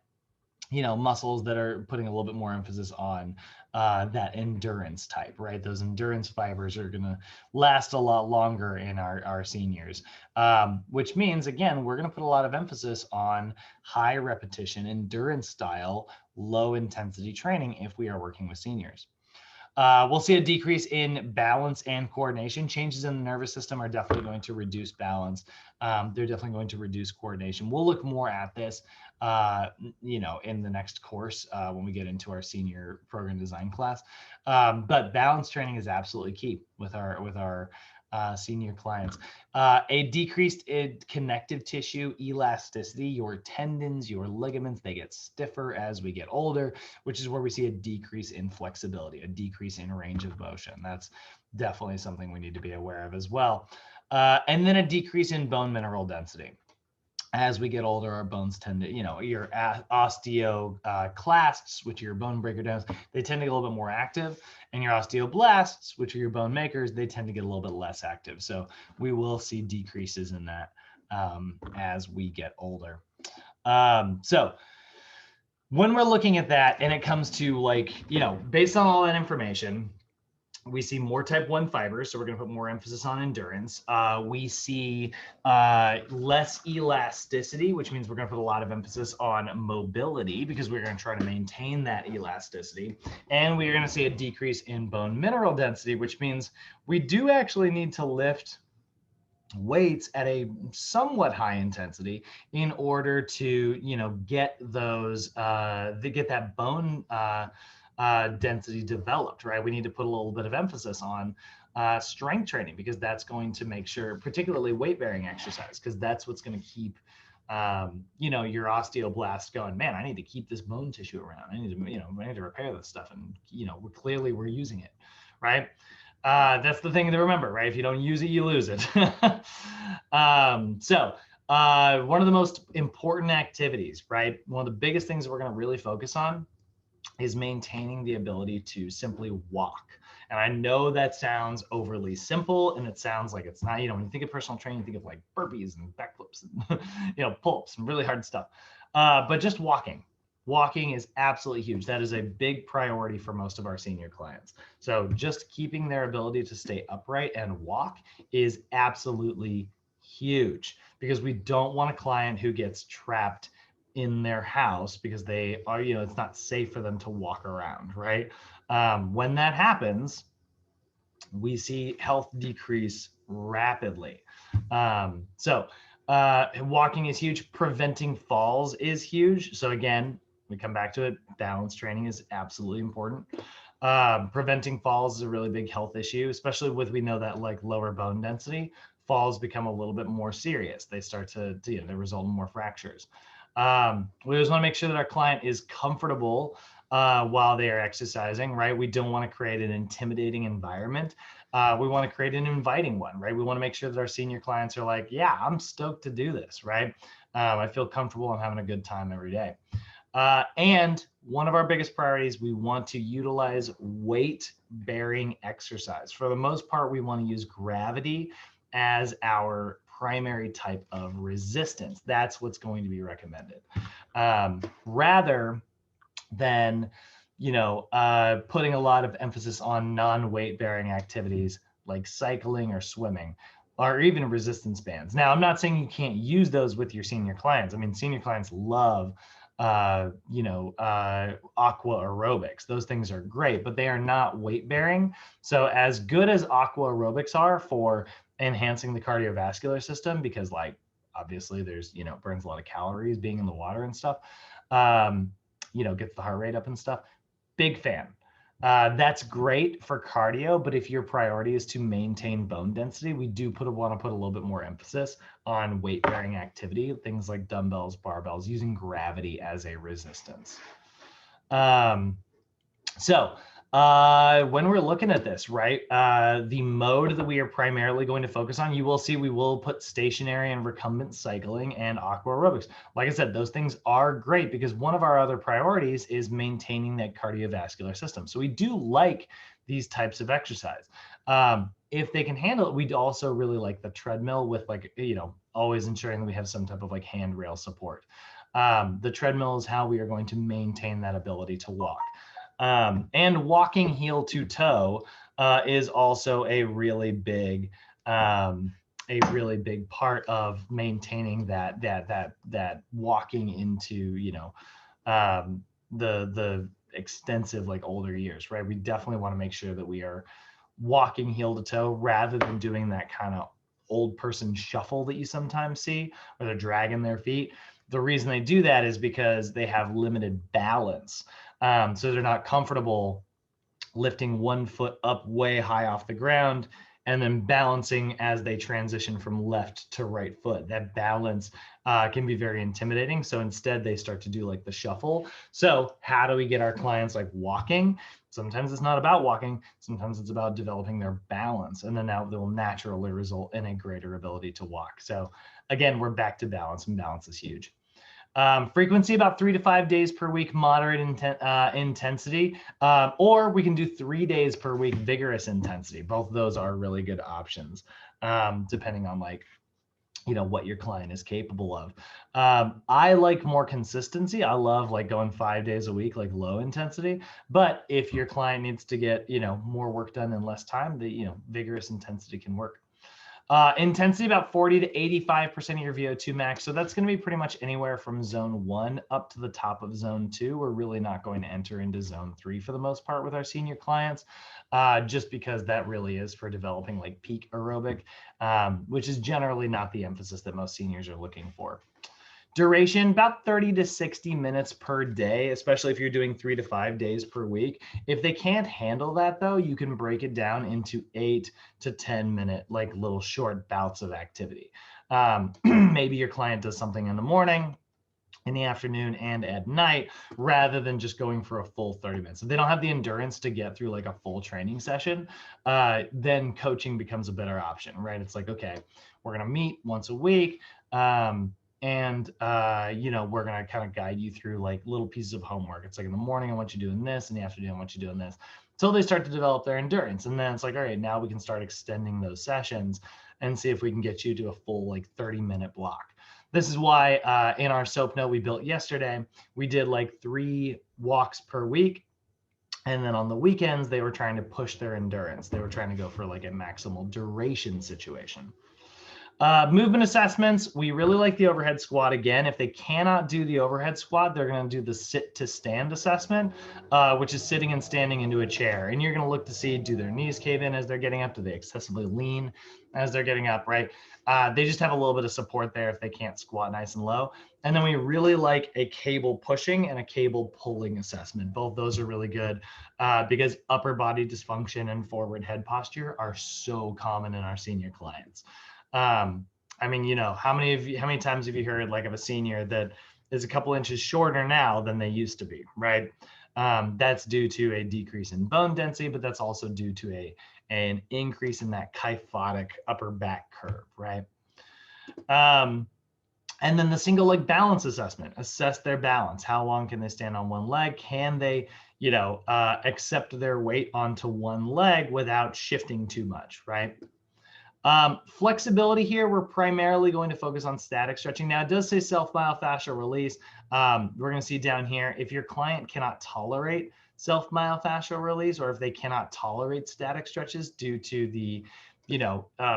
muscles that are putting a little bit more emphasis on that endurance type, right? Those endurance fibers are going to last a lot longer in our seniors, which means, again, we're going to put a lot of emphasis on high repetition, endurance style, low intensity training if we are working with seniors. We'll see a decrease in balance and coordination. Changes in the nervous system are definitely going to reduce balance. They're definitely going to reduce coordination. We'll look more at this, in the next course when we get into our senior program design class. But balance training is absolutely key with our senior clients. A decreased connective tissue elasticity, your tendons, your ligaments, they get stiffer as we get older, which is where we see a decrease in flexibility, a decrease in range of motion. That's definitely something we need to be aware of as well. And then a decrease in bone mineral density. As we get older, our bones tend to, your osteoclasts, which are your bone breaker downs, they tend to get a little bit more active. And your osteoblasts, which are your bone makers, they tend to get a little bit less active. So we will see decreases in that as we get older. So when we're looking at that and it comes to based on all that information, we see more type 1 fibers, so we're going to put more emphasis on endurance. We see less elasticity, which means we're going to put a lot of emphasis on mobility because we're going to try to maintain that elasticity. And we're going to see a decrease in bone mineral density, which means we do actually need to lift weights at a somewhat high intensity in order to get those get that bone density developed, right? We need to put a little bit of emphasis on strength training because that's going to make sure, particularly weight bearing exercise, because that's what's going to keep your osteoblast going. Man, I need to keep this bone tissue around. I need to I need to repair this stuff, and we're using it, right? That's the thing to remember, right? If you don't use it, you lose it. So one of the most important activities, right? One of the biggest things that we're going to really focus on is maintaining the ability to simply walk. And I know that sounds overly simple and it sounds like it's not, when you think of personal training, you think of like burpees and backflips and, pull-ups and really hard stuff. But just walking is absolutely huge. That is a big priority for most of our senior clients. So just keeping their ability to stay upright and walk is absolutely huge because we don't want a client who gets trapped in their house because they are, it's not safe for them to walk around, right? When that happens, we see health decrease rapidly. So walking is huge. Preventing falls is huge. So again, we come back to it. Balance training is absolutely important. Preventing falls is a really big health issue, especially we know that like lower bone density, falls become a little bit more serious. They start to they result in more fractures. We just want to make sure that our client is comfortable while they are exercising, right? We don't want to create an intimidating environment. We want to create an inviting one, right? We want to make sure that our senior clients are like, yeah, I'm stoked to do this, right? I feel comfortable. I'm having a good time every day. And one of our biggest priorities, we want to utilize weight-bearing exercise. For the most part, we want to use gravity as our primary type of resistance. That's what's going to be recommended. Rather than, putting a lot of emphasis on non-weight bearing activities like cycling or swimming. or even resistance bands. Now, I'm not saying you can't use those with your senior clients. I mean, senior clients love, aqua aerobics. Those things are great, but they are not weight bearing. So as good as aqua aerobics are for enhancing the cardiovascular system, because like, obviously there's, burns a lot of calories being in the water and stuff, gets the heart rate up and stuff. Big fan. That's great for cardio, but if your priority is to maintain bone density, we do want to put a little bit more emphasis on weight-bearing activity, things like dumbbells, barbells, using gravity as a resistance. When we're looking at this, right, the mode that we are primarily going to focus on, you will see we will put stationary and recumbent cycling and aqua aerobics. Like I said, those things are great because one of our other priorities is maintaining that cardiovascular system. So we do like these types of exercise. If they can handle it, we'd also really like the treadmill with like, always ensuring that we have some type of like handrail support. The treadmill is how we are going to maintain that ability to walk. And walking heel to toe is also a really big part of maintaining that walking into the extensive like older years, right? We definitely want to make sure that we are walking heel to toe rather than doing that kind of old person shuffle that you sometimes see where they're dragging their feet. The reason they do that is because they have limited balance. So they're not comfortable lifting one foot up way high off the ground and then balancing as they transition from left to right foot. That balance can be very intimidating. So instead they start to do like the shuffle. So how do we get our clients like walking? Sometimes it's not about walking. Sometimes it's about developing their balance. And then that will naturally result in a greater ability to walk. So again, we're back to balance, and balance is huge. Frequency about 3 to 5 days per week, moderate intensity, or we can do 3 days per week, vigorous intensity. Both of those are really good options, depending on like, what your client is capable of. I like more consistency. I love like going 5 days a week, like low intensity. But if your client needs to get, more work done in less time, the, vigorous intensity can work. Intensity about 40 to 85% of your VO2 max. So that's going to be pretty much anywhere from zone 1 up to the top of zone 2. We're really not going to enter into zone 3 for the most part with our senior clients, just because that really is for developing like peak aerobic, which is generally not the emphasis that most seniors are looking for. Duration, about 30 to 60 minutes per day, especially if you're doing 3 to 5 days per week. If they can't handle that though, you can break it down into 8 to 10 minute, like little short bouts of activity. Maybe your client does something in the morning, in the afternoon, and at night, rather than just going for a full 30 minutes. If they don't have the endurance to get through like a full training session, then coaching becomes a better option, right? It's like, okay, we're going to meet once a week. And we're going to kind of guide you through like little pieces of homework. It's like in the morning, I want you doing this. In the afternoon, I want you doing this. Until they start to develop their endurance. And then it's like, all right, now we can start extending those sessions and see if we can get you to a full like 30-minute block. This is why in our SOAP note we built yesterday, we did like 3 walks per week. And then on the weekends, they were trying to push their endurance. They were trying to go for like a maximal duration situation. Movement assessments, we really like the overhead squat. Again, if they cannot do the overhead squat, they're going to do the sit to stand assessment, which is sitting and standing into a chair. And you're going to look to see, do their knees cave in as they're getting up? Do they excessively lean as they're getting up, right? They just have a little bit of support there if they can't squat nice and low. And then we really like a cable pushing and a cable pulling assessment. Both those are really good because upper body dysfunction and forward head posture are so common in our senior clients. I mean, how many times have you heard like of a senior that is a couple inches shorter now than they used to be, right? That's due to a decrease in bone density, but that's also due to an increase in that kyphotic upper back curve, right? And then the single leg balance assessment, assess their balance. How long can they stand on one leg? Can they, accept their weight onto one leg without shifting too much, right? Flexibility here, we're primarily going to focus on static stretching. Now it does say self-myofascial release. We're going to see down here, if your client cannot tolerate self-myofascial release, or if they cannot tolerate static stretches due to the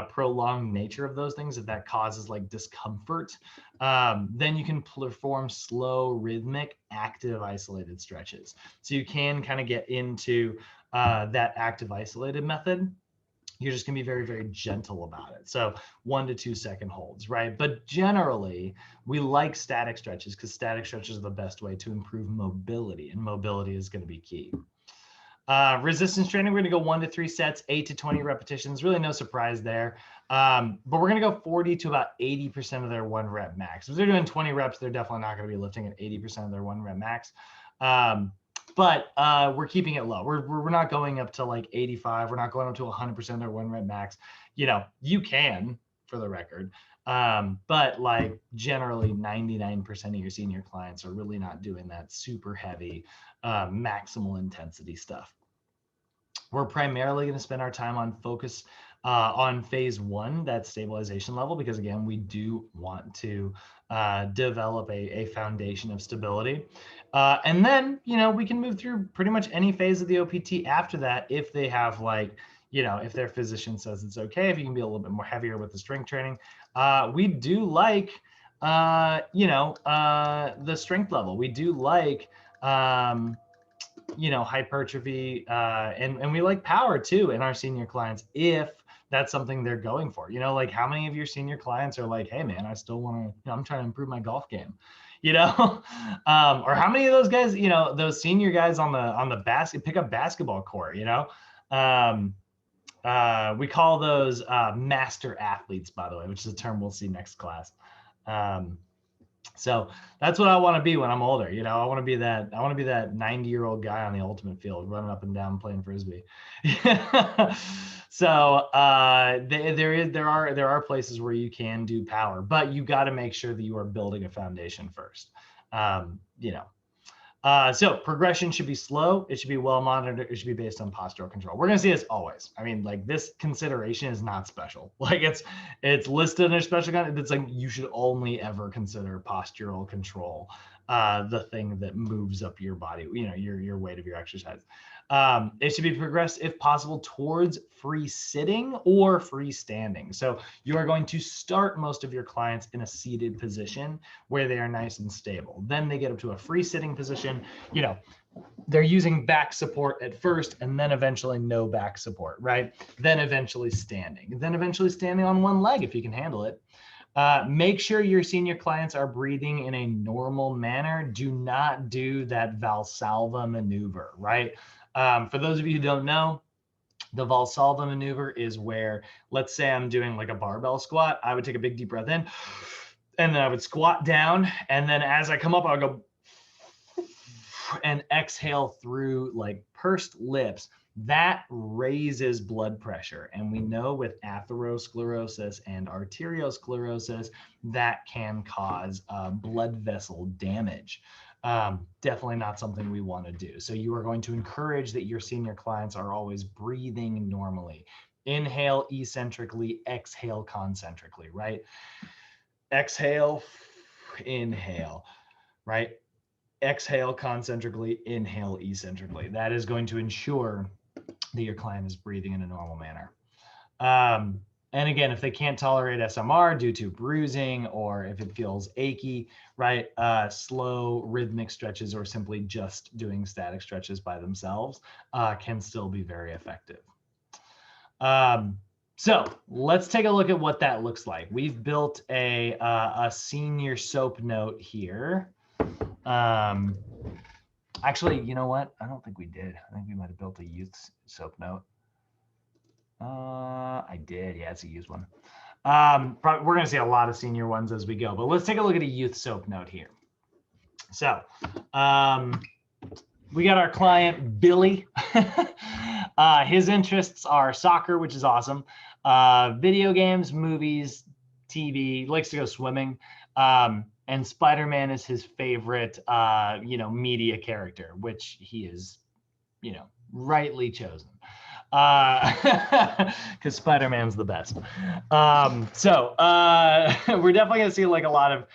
prolonged nature of those things, if that causes like discomfort, then you can perform slow, rhythmic, active, isolated stretches. So you can kind of get into that active, isolated method. You're just going to be very, very gentle about it. So 1 to 2 second holds, right? But generally, we like static stretches because static stretches are the best way to improve mobility, and mobility is going to be key. Resistance training, we're going to go 1 to 3 sets, 8 to 20 repetitions. Really no surprise there. But we're going to go 40 to about 80% of their 1 rep max. If they're doing 20 reps, they're definitely not going to be lifting at 80% of their 1 rep max. But we're keeping it low. We're not going up to like 85. We're not going up to 100% of their 1 rep max. You can, for the record. But like generally 99% of your senior clients are really not doing that super heavy maximal intensity stuff. We're primarily going to spend our time on focus on phase 1, that stabilization level, because again, we do want to develop a foundation of stability. And then, we can move through pretty much any phase of the OPT after that if they have like, if their physician says it's okay, if you can be a little bit more heavier with the strength training. We do like, the strength level. We do like, hypertrophy, and we like power too in our senior clients if that's something they're going for. Like how many of your senior clients are like, hey man, I still want to, I'm trying to improve my golf game, or how many of those guys, those senior guys on the pick up basketball court, we call those master athletes, by the way, which is a term we'll see next class. So that's what I want to be when I'm older. I want to be that 90-year-old guy on the ultimate field running up and down playing Frisbee. So there are places where you can do power, but you got to make sure that you are building a foundation first. So progression should be slow. It should be well monitored. It should be based on postural control. We're going to see this always. I mean, like this consideration is not special. Like it's listed in a special kind. It's like you should only ever consider postural control, the thing that moves up your body, your weight of your exercise. It should be progressed, if possible, towards free sitting or free standing. So you are going to start most of your clients in a seated position where they are nice and stable. Then they get up to a free sitting position. They're using back support at first, and then eventually no back support, right? Then eventually standing. Then eventually standing on one leg if you can handle it. Make sure your senior clients are breathing in a normal manner. Do not do that Valsalva maneuver, right? For those of you who don't know, the Valsalva maneuver is where, let's say I'm doing like a barbell squat, I would take a big deep breath in, and then I would squat down, and then as I come up, I would go and exhale through like pursed lips. That raises blood pressure. And we know with atherosclerosis and arteriosclerosis, that can cause blood vessel damage. Definitely not something we want to do. So you are going to encourage that your senior clients are always breathing normally. Inhale eccentrically, exhale concentrically, right? Exhale, inhale, right? Exhale concentrically, inhale eccentrically. That is going to ensure that your client is breathing in a normal manner. And again, if they can't tolerate SMR due to bruising or if it feels achy, right, slow rhythmic stretches or simply just doing static stretches by themselves can still be very effective. So let's take a look at what that looks like. We've built a senior SOAP note here. Actually, you know what? I don't think we did. I think we might have built a youth SOAP note. I did. Yeah, it's a youth one. Probably, we're going to see a lot of senior ones as we go, but let's take a look at a youth SOAP note here. So we got our client, Billy. His interests are soccer, which is awesome. Video games, movies, TV, likes to go swimming. And Spider-Man is his favorite, media character, which he is, rightly chosen. because Spider-Man's the best. So we're definitely going to see like a lot of,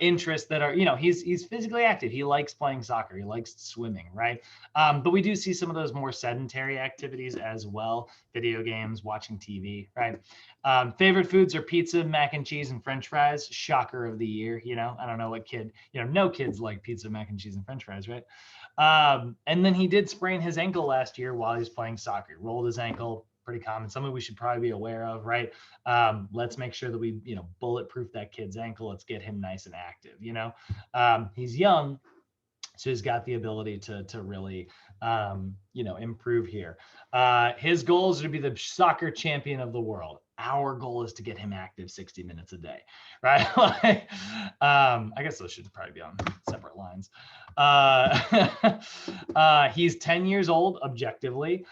interests that are, he's physically active. He likes playing soccer. He likes swimming, right? But we do see some of those more sedentary activities as well. Video games, watching TV, right? Favorite foods are pizza, mac and cheese, and French fries. Shocker of the year, I don't know what kid, no kids like pizza, mac and cheese, and French fries, right? And then he did sprain his ankle last year while he was playing soccer. He rolled his ankle, pretty common, something we should probably be aware of, right? Let's make sure that we, bulletproof that kid's ankle. Let's get him nice and active, he's young, so he's got the ability to really, improve here. His goal is to be the soccer champion of the world. Our goal is to get him active 60 minutes a day, right? I guess those should probably be on separate lines. He's 10 years old objectively,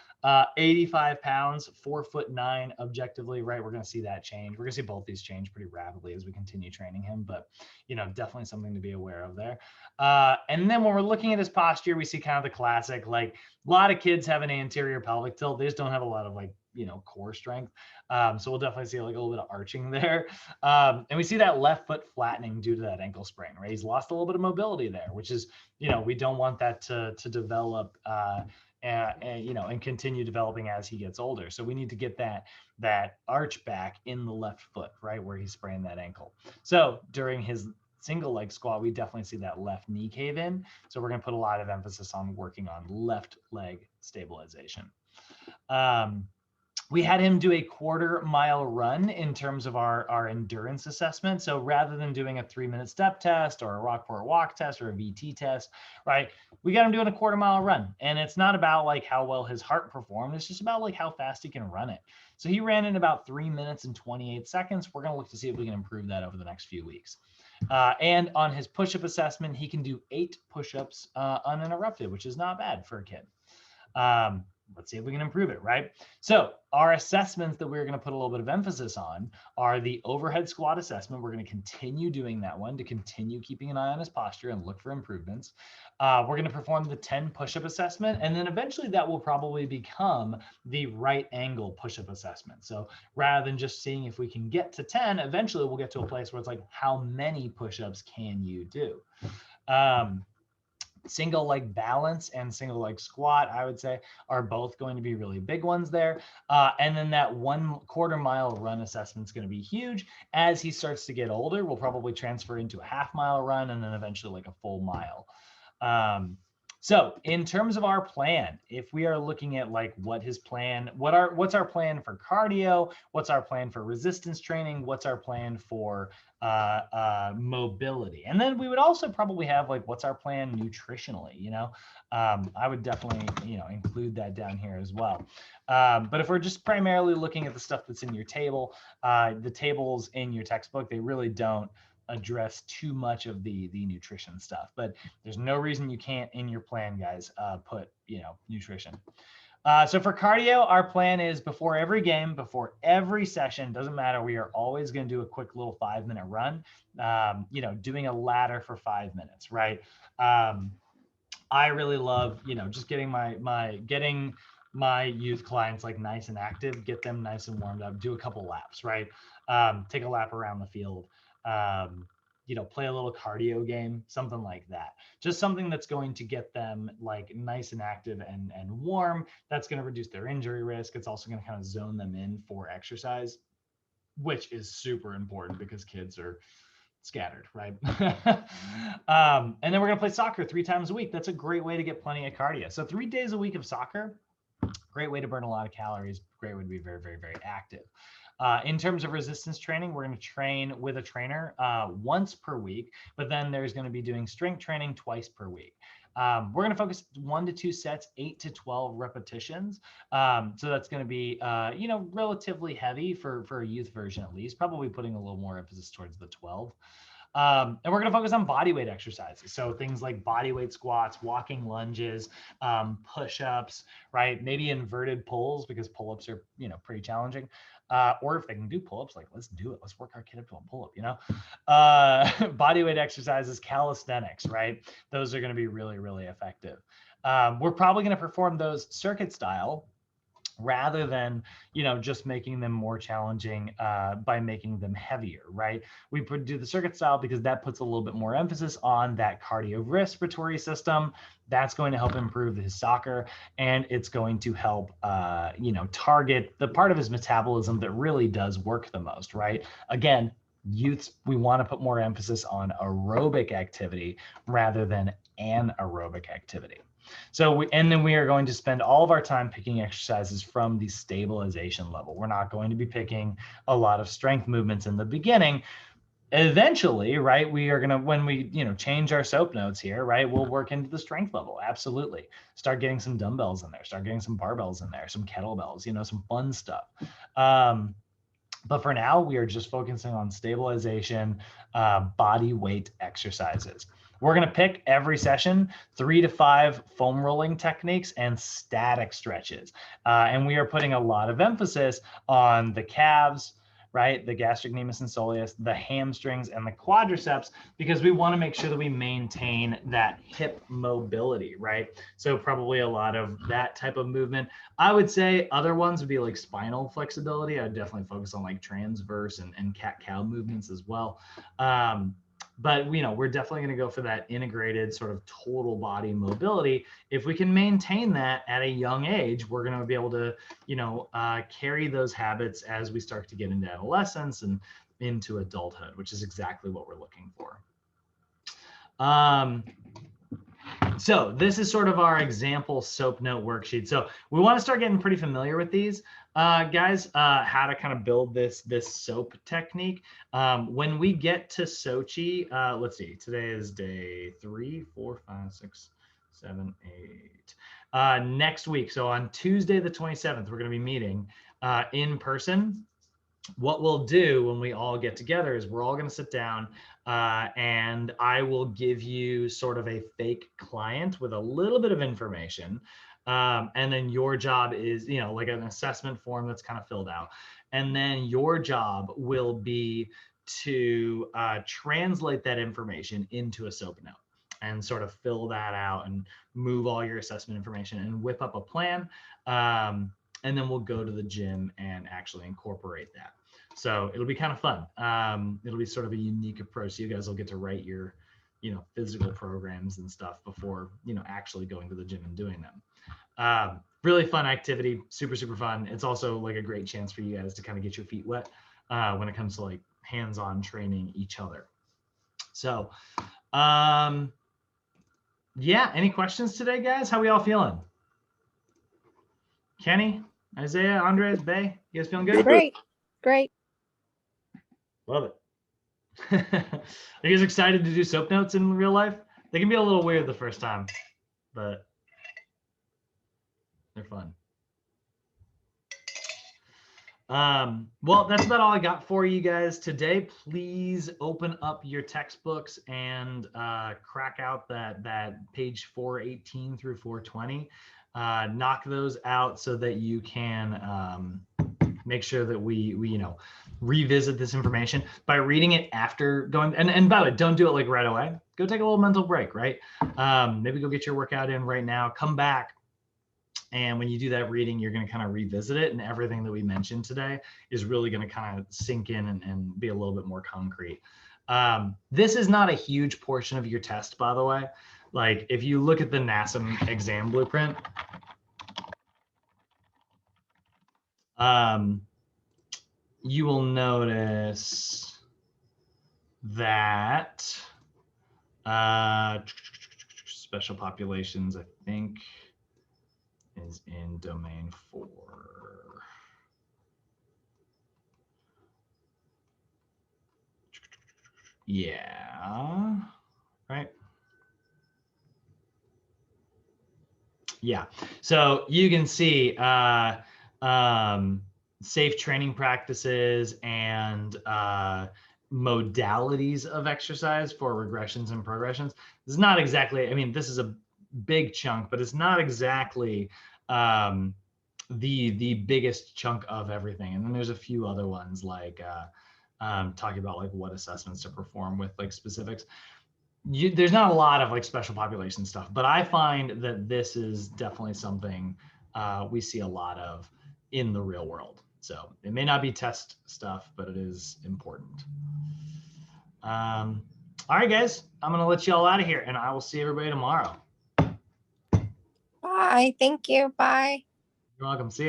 85 pounds, 4'9" objectively, right? We're going to see that change. We're going to see both these change pretty rapidly as we continue training him, but definitely something to be aware of there. And then when we're looking at his posture, we see kind of the classic, like a lot of kids have an anterior pelvic tilt. They just don't have a lot of core strength. So we'll definitely see like a little bit of arching there. And we see that left foot flattening due to that ankle sprain, right? He's lost a little bit of mobility there, which is, we don't want that to develop and continue developing as he gets older. So we need to get that arch back in the left foot, right, where he sprained that ankle. So during his single leg squat, we definitely see that left knee cave in. So we're going to put a lot of emphasis on working on left leg stabilization. We had him do a 1/4 mile run in terms of our endurance assessment. So rather than doing a 3-minute step test or a Rockport walk test or a VT test, right, we got him doing a 1/4 mile run. And it's not about like how well his heart performed. It's just about like how fast he can run it. So he ran in about 3 minutes and 28 seconds. We're going to look to see if we can improve that over the next few weeks. And on his push-up assessment, he can do 8 push-ups uninterrupted, which is not bad for a kid. Let's see if we can improve it, right? So our assessments that we're going to put a little bit of emphasis on are the overhead squat assessment. We're going to continue doing that one to continue keeping an eye on his posture and look for improvements. We're going to perform the 10 push-up assessment, and then eventually that will probably become the right angle push-up assessment. So rather than just seeing if we can get to 10, eventually we'll get to a place where it's like, how many push-ups can you do? Single leg balance and single leg squat, I would say, are both going to be really big ones there. And then that 1/4 mile run assessment is going to be huge. As he starts to get older, we'll probably transfer into a 1/2 mile run and then eventually like a full mile. So in terms of our plan, if we are looking at like what's our plan for cardio, what's our plan for resistance training, what's our plan for mobility, and then we would also probably have like what's our plan nutritionally. I would definitely include that down here as well. But if we're just primarily looking at the stuff that's in your table, the tables in your textbook, they really don't address too much of the nutrition stuff, but there's no reason you can't in your plan, guys, put nutrition. So for cardio, our plan is before every game, before every session, doesn't matter, we are always going to do a quick little 5-minute run, doing a ladder for 5 minutes, right? I really love just getting my youth clients like nice and active, get them nice and warmed up, do a couple laps, right? Take a lap around the field. Play a little cardio game, something like that. Just something that's going to get them like nice and active and warm. That's going to reduce their injury risk. It's also going to kind of zone them in for exercise, which is super important because kids are scattered, right? And then we're going to play soccer 3 times a week. That's a great way to get plenty of cardio. So 3 days a week of soccer, great way to burn a lot of calories, great way to be very, very, very active. In terms of resistance training, we're going to train with a trainer once per week, but then there's going to be doing strength training twice per week. We're going to focus 1 to 2 sets, 8 to 12 repetitions. So that's going to be, relatively heavy for a youth version, at least, probably putting a little more emphasis towards the 12. And we're going to focus on body weight exercises. So things like body weight squats, walking lunges, push-ups, right? Maybe inverted pulls, because pull-ups are, pretty challenging. Or if they can do pull-ups, like let's do it. Let's work our kid up to a pull-up, body weight exercises, calisthenics, right? Those are going to be really, really effective. We're probably going to perform those circuit style. rather than, just making them more challenging by making them heavier, right? We do the circuit style because that puts a little bit more emphasis on that cardiorespiratory system. That's going to help improve his soccer, and it's going to help, target the part of his metabolism that really does work the most, right? Again, youths, we want to put more emphasis on aerobic activity rather than anaerobic activity. So then we are going to spend all of our time picking exercises from the stabilization level. We're not going to be picking a lot of strength movements in the beginning. Eventually, right, we are going to, when we, change our SOAP notes here, right, we'll work into the strength level. Absolutely. Start getting some dumbbells in there, start getting some barbells in there, some kettlebells, some fun stuff. But for now, we are just focusing on stabilization, body weight exercises. We're going to pick every session 3 to 5 foam rolling techniques and static stretches. And we are putting a lot of emphasis on the calves, right? The gastrocnemius and soleus, the hamstrings and the quadriceps, because we want to make sure that we maintain that hip mobility, right? So probably a lot of that type of movement. I would say other ones would be like spinal flexibility. I'd definitely focus on like transverse and cat-cow movements as well. But we're definitely going to go for that integrated sort of total body mobility. If we can maintain that at a young age, we're going to be able to, carry those habits as we start to get into adolescence and into adulthood, which is exactly what we're looking for. So this is sort of our example SOAP note worksheet. So we want to start getting pretty familiar with these, guys, how to kind of build this SOAP technique. When we get to Sochi, let's see, today is day 3, 4, 5, 6, 7, 8. Next week, so on Tuesday the 27th, we're going to be meeting in person. What we'll do when we all get together is we're all going to sit down and I will give you sort of a fake client with a little bit of information. And then your job is, like an assessment form that's kind of filled out. And then your job will be to translate that information into a SOAP note and sort of fill that out and move all your assessment information and whip up a plan. And then we'll go to the gym and actually incorporate that. So it'll be kind of fun. It'll be sort of a unique approach. So you guys will get to write your, physical programs and stuff before, actually going to the gym and doing them. Really fun activity, super, super fun. It's also like a great chance for you guys to kind of get your feet wet when it comes to like hands-on training each other. So, yeah, any questions today, guys? How we all feeling? Kenny, Isaiah, Andres, Bay, you guys feeling good? Great. Love it. Are you guys excited to do SOAP notes in real life? They can be a little weird the first time, but they're fun. Well, that's about all I got for you guys today. Please open up your textbooks and crack out that page 418 through 420. Knock those out so that you can make sure that we revisit this information by reading it after going. And by the way, don't do it like right away. Go take a little mental break, right? Maybe go get your workout in right now. Come back. And when you do that reading, you're going to kind of revisit it. And everything that we mentioned today is really going to kind of sink in and be a little bit more concrete. This is not a huge portion of your test, by the way. Like if you look at the NASM exam blueprint, you will notice that special populations, I think, is in domain 4. Yeah, right. Yeah, so you can see safe training practices and modalities of exercise for regressions and progressions. This is not exactly, I mean, this is a big chunk, but it's not exactly the biggest chunk of everything. And then there's a few other ones like talking about like what assessments to perform with like specifics. There's not a lot of like special population stuff, but I find that this is definitely something we see a lot of in the real world. So it may not be test stuff, but it is important. All right, guys, I'm going to let you all out of here, and I will see everybody tomorrow. Bye. Thank you. Bye. You're welcome. See you.